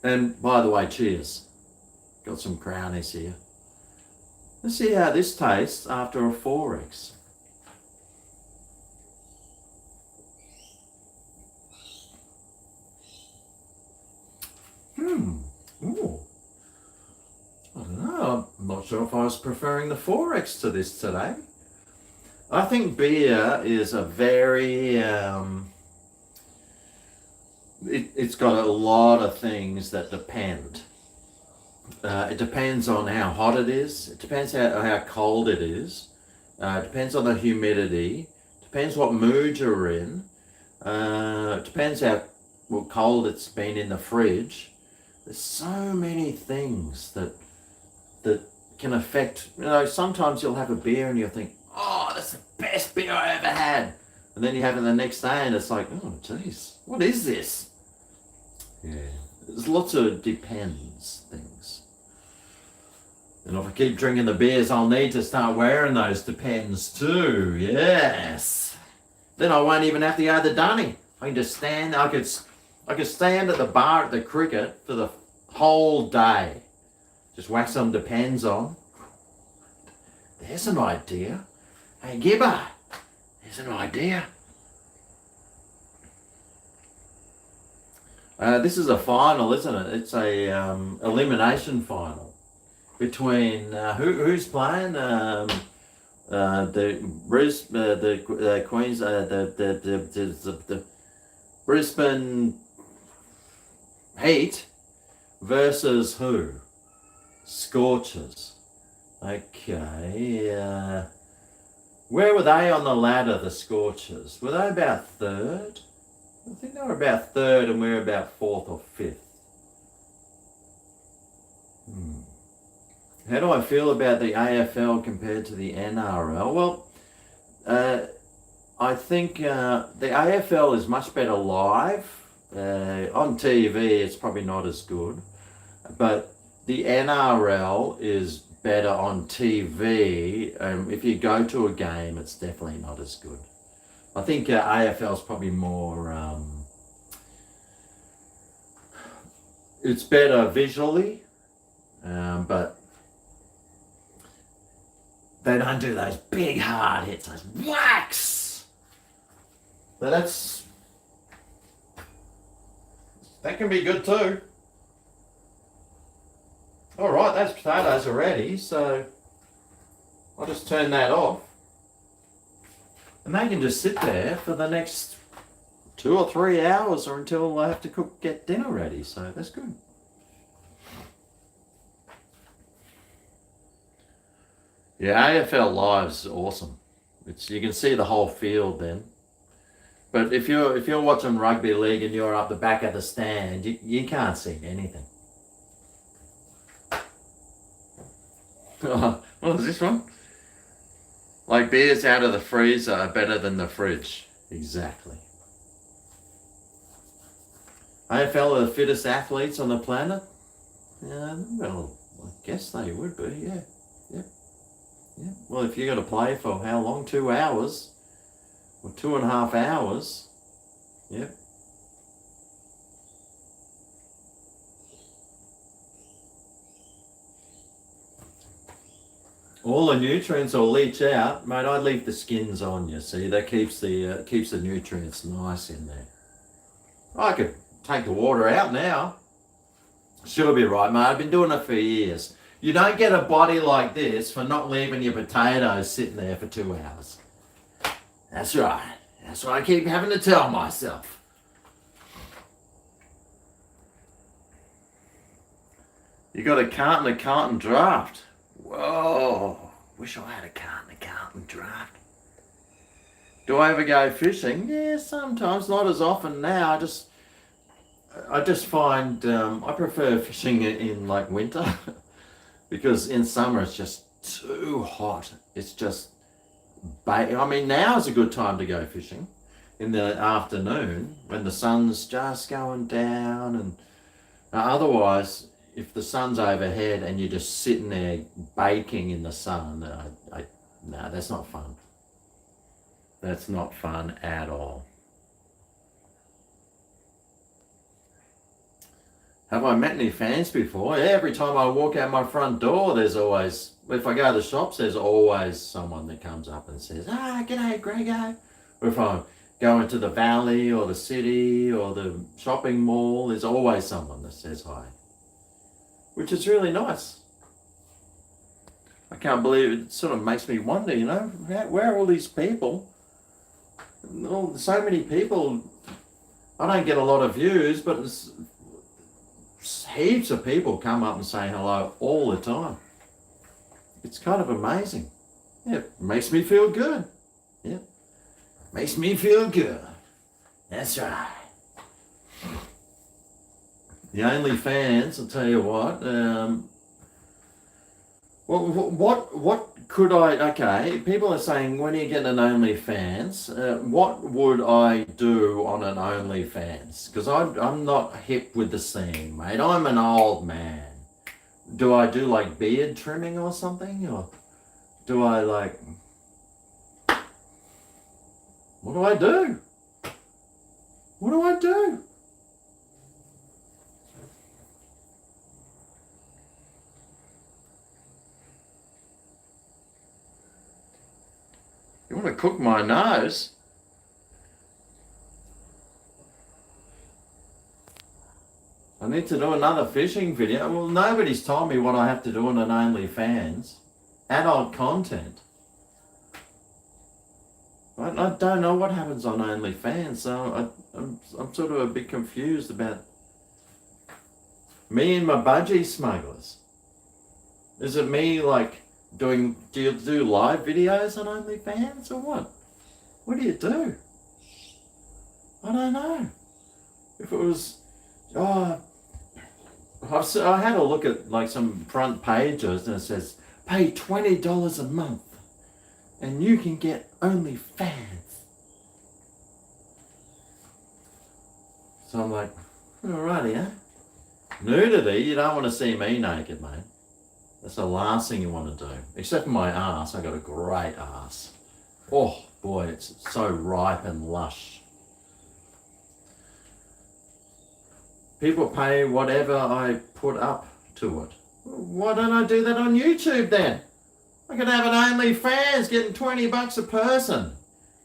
And by the way, cheers. Got some Crownies here. Let's see how this tastes after a 4X. Ooh. I don't know. I'm not sure if I was preferring the 4X to this today. I think beer is a very it's got a lot of things that depend. It depends on how hot it is. It depends how cold it is. It depends on the humidity. Depends what mood you're in. It depends how cold it's been in the fridge. There's so many things that can affect. Sometimes you'll have a beer and you'll think, oh, that's the best beer I ever had. And then you have it the next day and it's like, oh, geez, what is this? Yeah, there's lots of depends things. And if I keep drinking the beers, I'll need to start wearing those depends too. Yes. Then I won't even have to go to the dunny. I can just stand. I could stand at the bar at the cricket for the whole day. Just whack some depends on. There's an idea. Hey, Gibber. There's an idea. This is a final, isn't it? It's a elimination final between who's playing the Queens the Brisbane Heat versus who? Scorchers. Okay. Where were they on the ladder, the Scorchers? Were they about third? I think they were about third and we're about fourth or fifth. How do I feel about the AFL compared to the NRL? Well, I think the AFL is much better live. On TV, it's probably not as good. But the NRL is better on TV. If you go to a game, it's definitely not as good. I think AFL is probably more, it's better visually, but they don't do those big hard hits, those whacks. But that can be good too. All right, those potatoes are ready, so I'll just turn that off. And they can just sit there for the next 2 or 3 hours or until I have to get dinner ready, so that's good. Yeah, AFL Live's awesome. You can see the whole field then. But if you're watching rugby league and you're up the back of the stand, you can't see anything. What is this one? Like beers out of the freezer are better than the fridge. Exactly. AFL are the fittest athletes on the planet? Well, I guess they would be, yeah. Yep. Yeah. Well, if you got to play for how long? 2 hours? Or 2.5 hours? Yep. All the nutrients will leach out. Mate, I'd leave the skins on, you see. That keeps the nutrients nice in there. I could take the water out now. Sure be right, mate. I've been doing it for years. You don't get a body like this for not leaving your potatoes sitting there for 2 hours. That's right. That's what I keep having to tell myself. You got a carton draft. Whoa, wish I had a carton draft. Do I ever go fishing? Yeah, sometimes, not as often now. I just find I prefer fishing in like winter because in summer it's just too hot. It's just, I mean, now is a good time to go fishing in the afternoon when the sun's just going down, and otherwise, if the sun's overhead and you're just sitting there baking in the sun, no, that's not fun. That's not fun at all. Have I met any fans before? Yeah, every time I walk out my front door, there's always, if I go to the shops, there's always someone that comes up and says, g'day, GregO. Or if I'm going to the valley or the city or the shopping mall, there's always someone that says hi. Which is really nice. I can't believe it. Sort of makes me wonder, where are all these people? So many people I don't get a lot of views, but it's heaps of people come up and say hello all the time. It's kind of amazing. Yeah, it makes me feel good. Yeah, makes me feel good. That's right. The OnlyFans, I'll tell you what could I, okay, people are saying, when are you getting an OnlyFans? What would I do on an OnlyFans? Because I'm not hip with the scene, mate. I'm an old man. Do I do like beard trimming or something? Or do I like, what do I do? What do I do? You want to cook my nose? I need to do another fishing video. Well, nobody's told me what I have to do on an OnlyFans. Adult content. I don't know what happens on OnlyFans, so I'm sort of a bit confused about me and my budgie smugglers. Is it me like do you do live videos on OnlyFans or what? What do you do? I don't know. If it was, I had a look at like some front pages and it says, pay $20 a month and you can get OnlyFans. So I'm like, alrighty, huh? Nudity, you don't want to see me naked, mate. That's the last thing you want to do. Except for my ass. I got a great ass. Oh boy, it's so ripe and lush. People pay whatever I put up to it. Why don't I do that on YouTube then? I could have an OnlyFans getting $20 a person.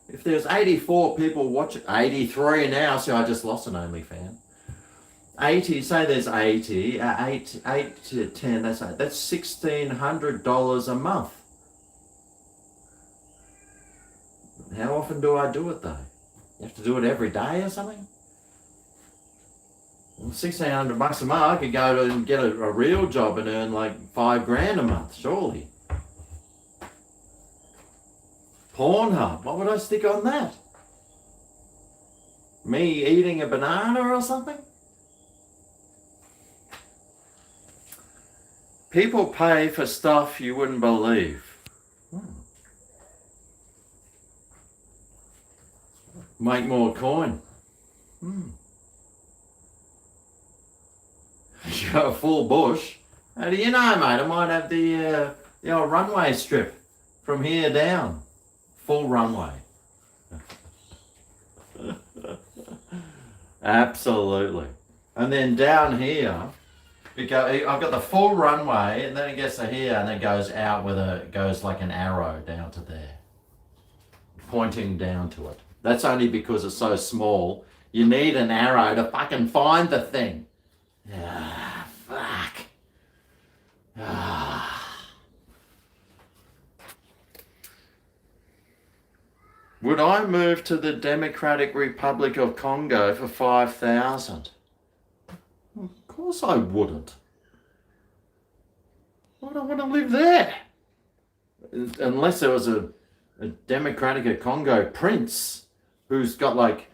If there's 84 people watching, 83 now, so I just lost an OnlyFans. 80, say there's 80, 8 to 10, that's $1,600 a month. How often do I do it though? You have to do it every day or something? Well, $1,600 a month, I could go and get a real job and earn like $5,000 a month, surely. Pornhub, what would I stick on that? Me eating a banana or something? People pay for stuff you wouldn't believe. Make more coin. You got a full bush. How do you know, mate? I might have the old runway strip from here down. Full runway. Absolutely. And then down here, I've got the full runway, and then it gets to here, and it goes out goes like an arrow down to there, pointing down to it. That's only because it's so small. You need an arrow to fucking find the thing. Ah, fuck. Ah. Would I move to the Democratic Republic of Congo for 5,000? Of course I wouldn't. I don't want to live there. Unless there was a Democratic of Congo prince who's got like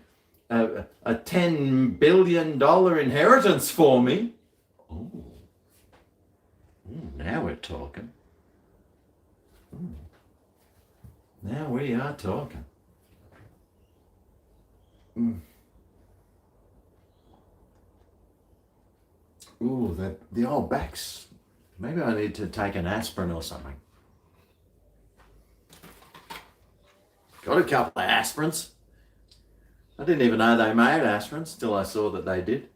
a $10 billion inheritance for me. Ooh. Ooh, now we're talking. Ooh. Now we are talking. Ooh, the old backs. Maybe I need to take an aspirin or something. Got a couple of aspirins. I didn't even know they made aspirins till I saw that they did.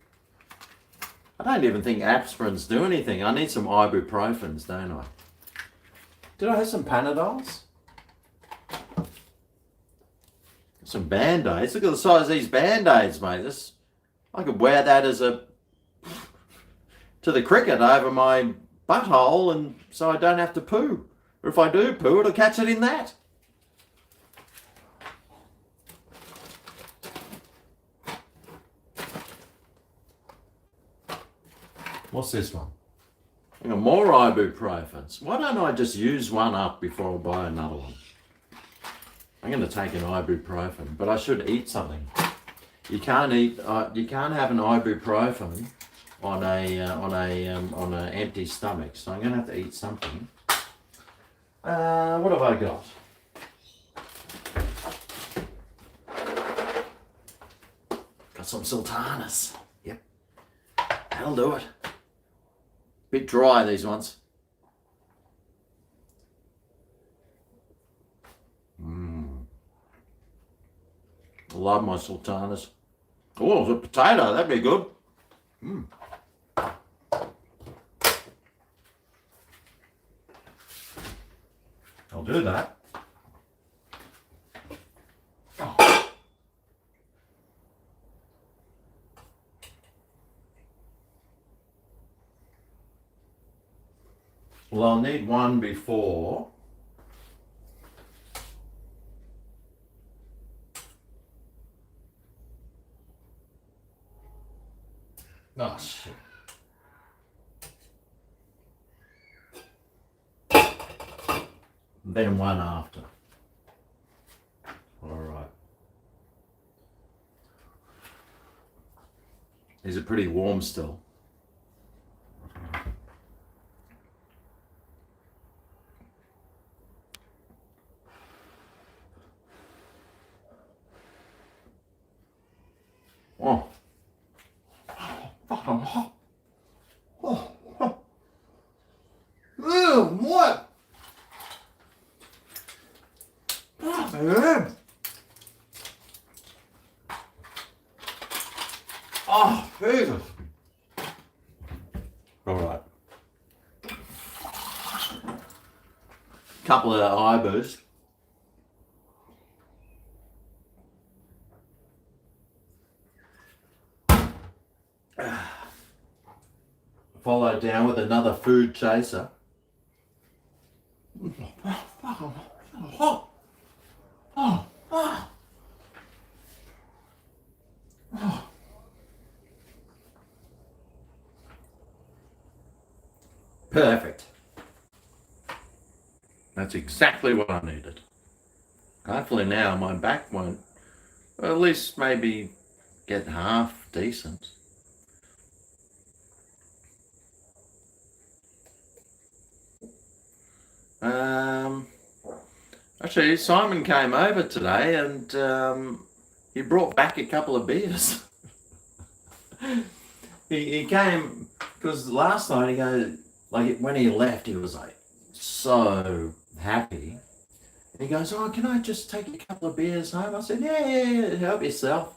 I don't even think aspirins do anything. I need some ibuprofens, don't I? Did I have some Panadols? Some Band-Aids. Look at the size of these Band-Aids, mate. I could wear that as to the cricket over my butthole, and so I don't have to poo. Or if I do poo, it'll catch it in that. What's this one? I got more ibuprofens. Why don't I just use one up before I buy another one? I'm going to take an ibuprofen, but I should eat something. You can't eat. You can't have an ibuprofen on an empty stomach. So I'm going to have to eat something. What have I got? Got some sultanas. Yep, that'll do it. Bit dry, these ones. I love my sultanas. Oh, it's a potato. That'd be good. I'll do that. Well, I'll need one before. Oh, shit. Then one after. All right. These are pretty warm still. Oh. Fucking hot. Oh. Ew, what? Oh, man. Oh, Jesus. All right. Couple of ibers. Followed down with another food chaser. Perfect. That's exactly what I needed. Hopefully now my back won't, or at least maybe get half decent. Actually, Simon came over today and he brought back a couple of beers. he came because last night he goes, like when he left, he was like so happy. And he goes, "Oh, can I just take a couple of beers home?" I said, "Yeah, help yourself."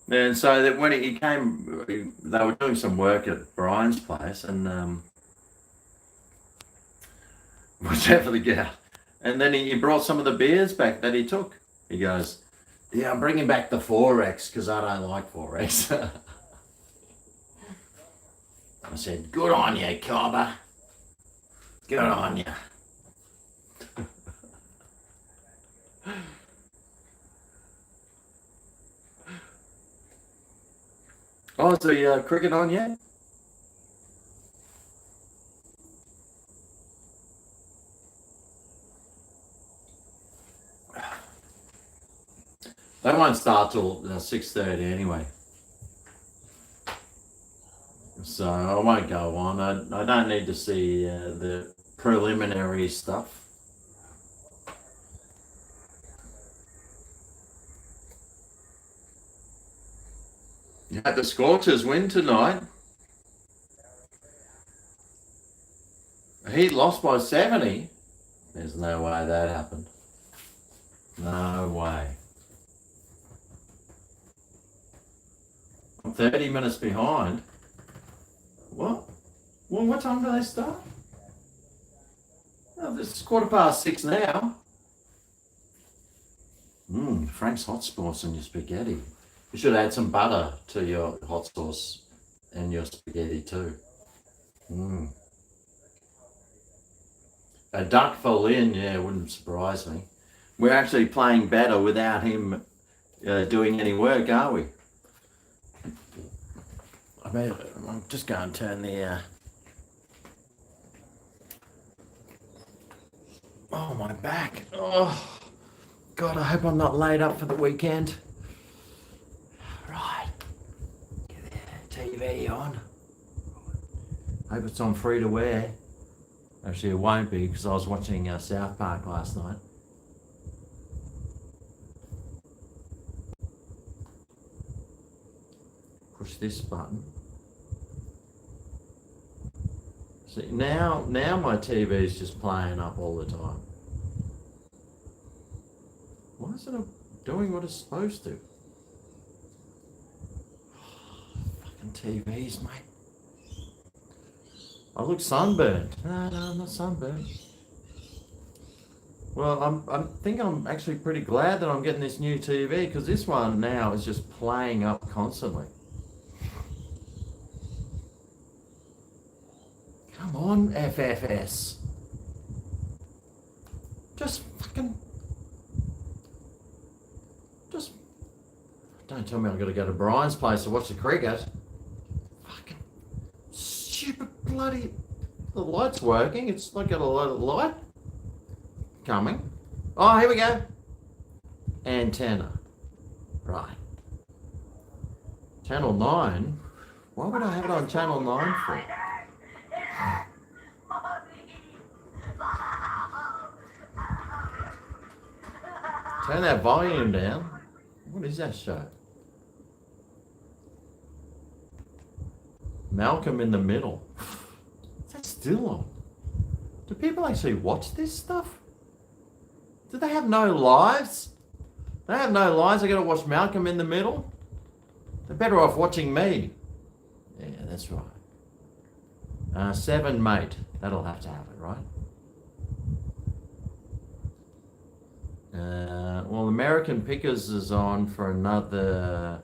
And so that when he came, they were doing some work at Brian's place, and we'll definitely get out. And then he brought some of the beers back that he took. He goes, "Yeah, I'm bringing back the 4X because I don't like 4X." I said, "Good on you, Cobber. Good on you." Oh, is the cricket on yet? They won't start till 6:30 anyway. So I won't go on. I don't need to see the preliminary stuff. You had the Scorchers win tonight. He lost by 70. There's no way that happened. No way. I'm 30 minutes behind. What? Well, what time do they start? Oh, it's 6:15 now. Frank's hot sauce and your spaghetti. You should add some butter to your hot sauce and your spaghetti too. A duck for Lynn, yeah, wouldn't surprise me. We're actually playing better without him doing any work, are we? I'm just going to turn the... Oh, my back. Oh, God, I hope I'm not laid up for the weekend. Right. Get the TV on. Hope it's on free to wear. Actually, it won't be because I was watching South Park last night. Push this button. See, now my TV is just playing up all the time. Why isn't it doing what it's supposed to? Fucking TVs, mate. I look sunburned. No, I'm not sunburned. Well, I think I'm actually pretty glad that I'm getting this new TV because this one now is just playing up constantly. Come on, FFS. Just don't tell me I've got to go to Brian's place to watch the cricket. Fucking stupid bloody... The light's working. It's not got a lot of light coming. Oh, here we go. Antenna. Right. Channel 9. Why would I have it on Channel 9 for? Turn that volume down. What is that show? Malcolm in the Middle. Is that still on? Do people actually watch this stuff? Do they have no lives? They have no lives. They got to watch Malcolm in the Middle. They're better off watching me. Yeah, that's right. 7 mate. That'll have to have it, right? Well, American Pickers is on for another...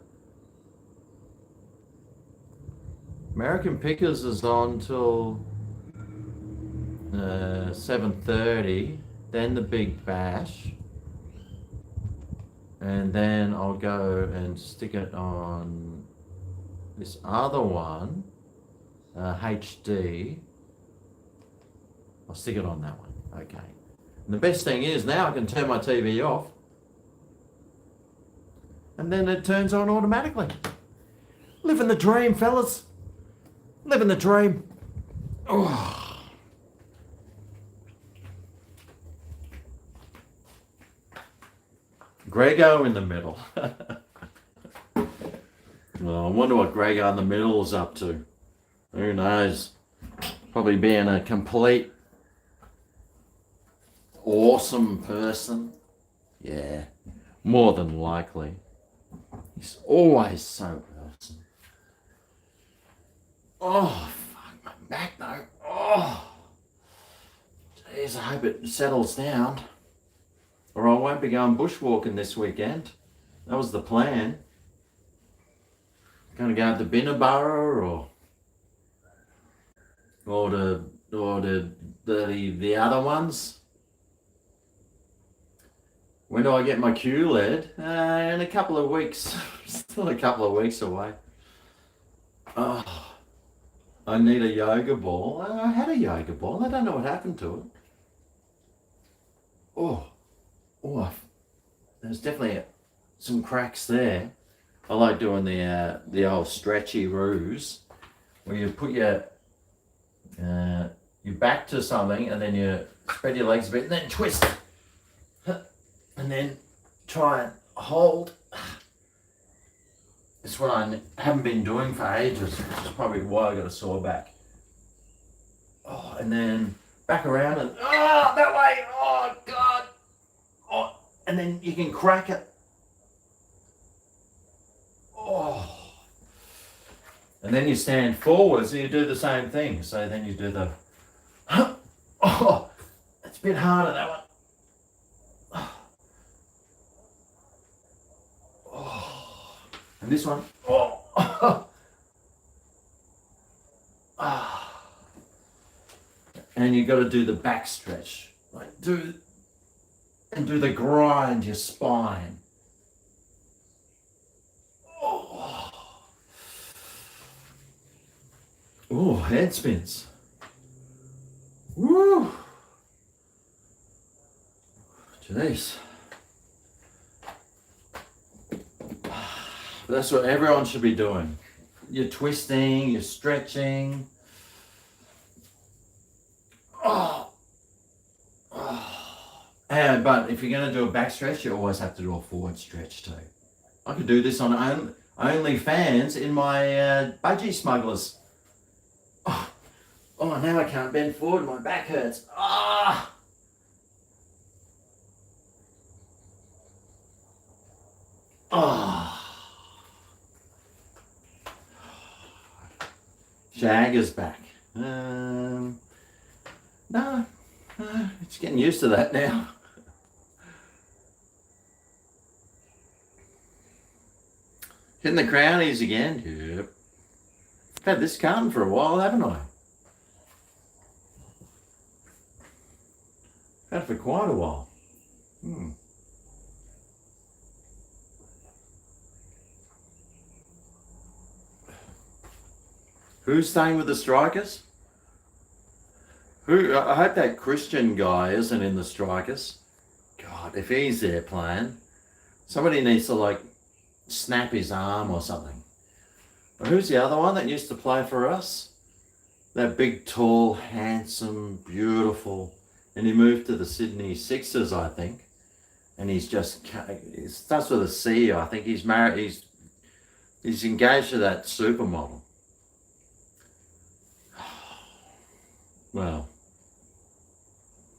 American Pickers is on till 7:30, then the Big Bash, and then I'll go and stick it on this other one, HD. I'll stick it on that one, okay. And the best thing is now I can turn my TV off and then it turns on automatically. Living the dream, fellas. Living the dream. Oh. GregO in the middle. Well, I wonder what GregO in the middle is up to. Who knows? Probably being a complete awesome person. Yeah, more than likely. He's always so awesome. Oh, fuck, my back though. Oh, jeez, I hope it settles down. Or I won't be going bushwalking this weekend. That was the plan. Gonna go to Binnaburra or the other ones. When do I get my QLED? In a couple of weeks. Still a couple of weeks away. Oh, I need a yoga ball. I had a yoga ball. I don't know what happened to it. Oh, there's definitely some cracks there. I like doing the old stretchy roos where you put your back to something and then you spread your legs a bit and then twist and then try and hold. It's what I haven't been doing for ages, which is probably why I got a sore back. Oh, and then back around and that way. Oh God. Oh, and then you can crack it. Oh. And then you stand forward, so you do the same thing. So then you do the oh, it's a bit harder, that one. Oh. And this one. Oh. And you got to do the back stretch. Like do the grind your spine. Oh, head spins. Woo! Jeez. That's what everyone should be doing. You're twisting, you're stretching. Oh. But if you're going to do a back stretch, you always have to do a forward stretch too. I could do this on OnlyFans in my budgie smugglers. Oh, now I can't bend forward. My back hurts. Ah. Oh. Jagger's back. No, it's getting used to that now. Hitting the crownies again. Yep. I've had this carton for a while, haven't I? Had it for quite a while. Who's staying with the Strikers? I hope that Christian guy isn't in the Strikers. God, if he's there playing, somebody needs to like snap his arm or something. But who's the other one that used to play for us? That big, tall, handsome, beautiful, and he moved to the Sydney Sixers, I think. And he starts with a C. I think he's married. He's engaged to that supermodel. Well,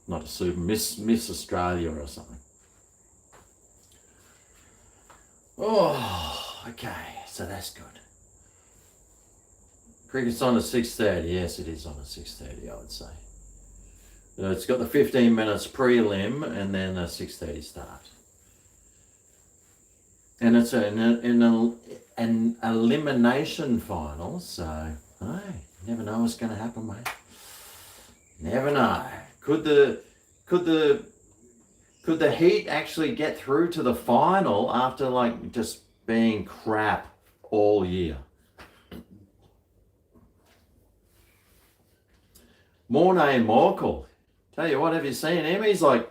not a super, Miss Australia or something. Oh, okay, so that's good. Cricket's on at 6:30. Yes, it is on at 6:30, I would say. It's got the 15 minutes prelim and then a 6:30 start. And it's an elimination final, so hey, you never know what's going to happen, mate. Never know. Could the Heat actually get through to the final after like just being crap all year? Morné Morkel. Tell you what, have you seen him? He's like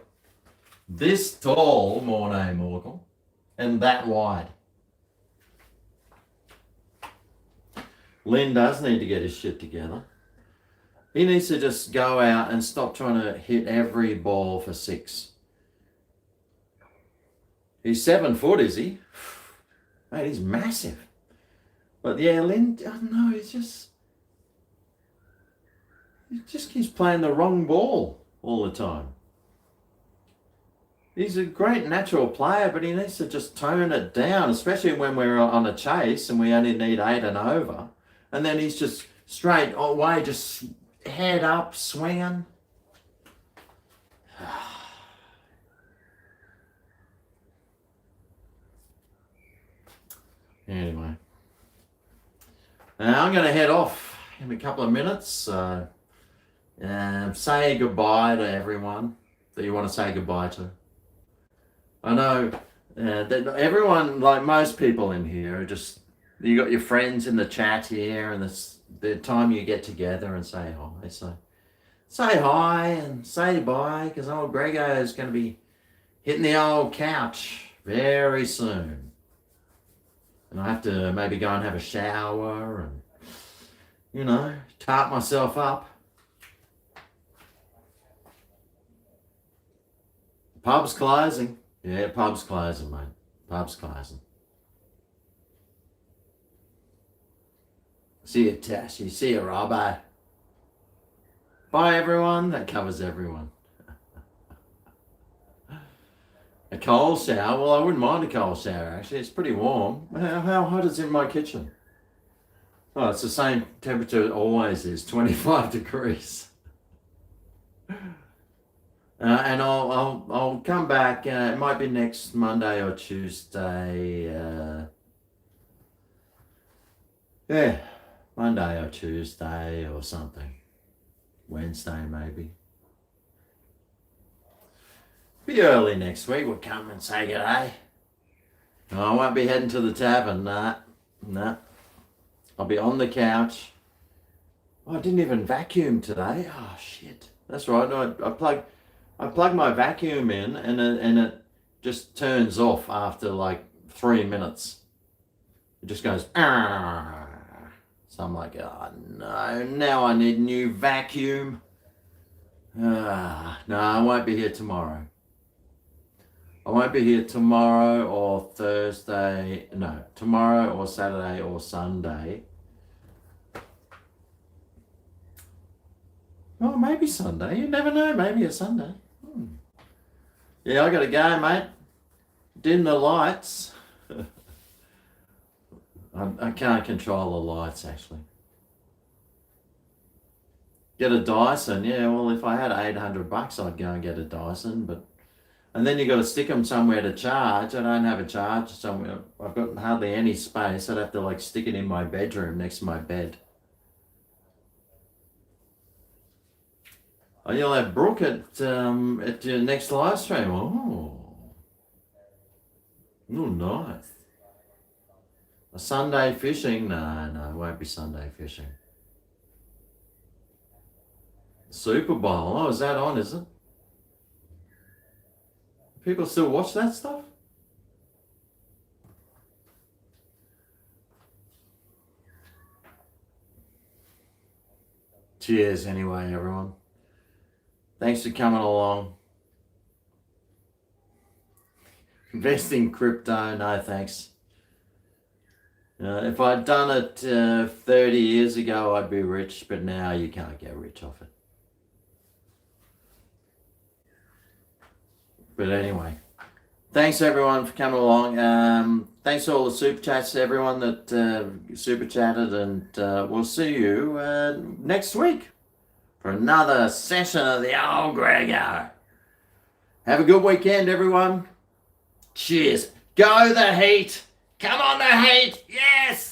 this tall, Morné Morkel, and that wide. Lynn does need to get his shit together. He needs to just go out and stop trying to hit every ball for six. He's 7 foot, is he? Mate, he's massive. But yeah, Lynn, I don't know, he just keeps playing the wrong ball all the time. He's a great natural player, but he needs to just tone it down, especially when we're on a chase and we only need 8 and over. And then he's just straight away, just head up, swinging. Anyway. Now I'm going to head off in a couple of minutes. Say goodbye to everyone that you want to say goodbye to. I know that everyone, like most people in here, are just, you got your friends in the chat here, and the time you get together and say hi. So say hi and say bye, because old GregO is going to be hitting the old couch very soon. And I have to maybe go and have a shower and, you know, tart myself up. Pub's closing. Yeah, pub's closing, mate. Pub's closing. See you, Tash. See you, Robbo. Bye, everyone. That covers everyone. A cold shower? Well, I wouldn't mind a cold shower, actually. It's pretty warm. How hot is it in my kitchen? Oh, it's the same temperature it always is, 25 degrees. And I'll come back. It might be next Monday or Tuesday. Yeah, Monday or Tuesday or something. Wednesday maybe. Be early next week. We'll come and say g'day. No, I won't be heading to the tavern. Nah. I'll be on the couch I didn't even vacuum today. Oh shit. That's right. I plug my vacuum in and it just turns off after like 3 minutes. It just goes. Argh. So I'm like, oh no, now I need a new vacuum. No, I won't be here tomorrow. I won't be here tomorrow or Thursday. No, tomorrow or Saturday or Sunday. Oh, maybe Sunday. You never know. Maybe a Sunday. Yeah, I got to go, mate. Dim the lights. I can't control the lights, actually. Get a Dyson. Yeah, well, if I had $800, I'd go and get a Dyson. And then you got to stick them somewhere to charge. I don't have a charge somewhere. I've got hardly any space. I'd have to like stick it in my bedroom next to my bed. Oh, you'll have Brooke at your next live stream. Oh, nice. A Sunday fishing? No, it won't be Sunday fishing. Super Bowl. Oh, is that on, is it? People still watch that stuff? Cheers anyway, everyone. Thanks for coming along. Invest in crypto? No, thanks. If I'd done it 30 years ago, I'd be rich, but now you can't get rich off it. But anyway, thanks everyone for coming along. Thanks to all the super chats to everyone that super chatted, and we'll see you next week for another session of the old GregO. Have a good weekend, everyone. Cheers. Go the Heat. Come on, the Heat. Yes.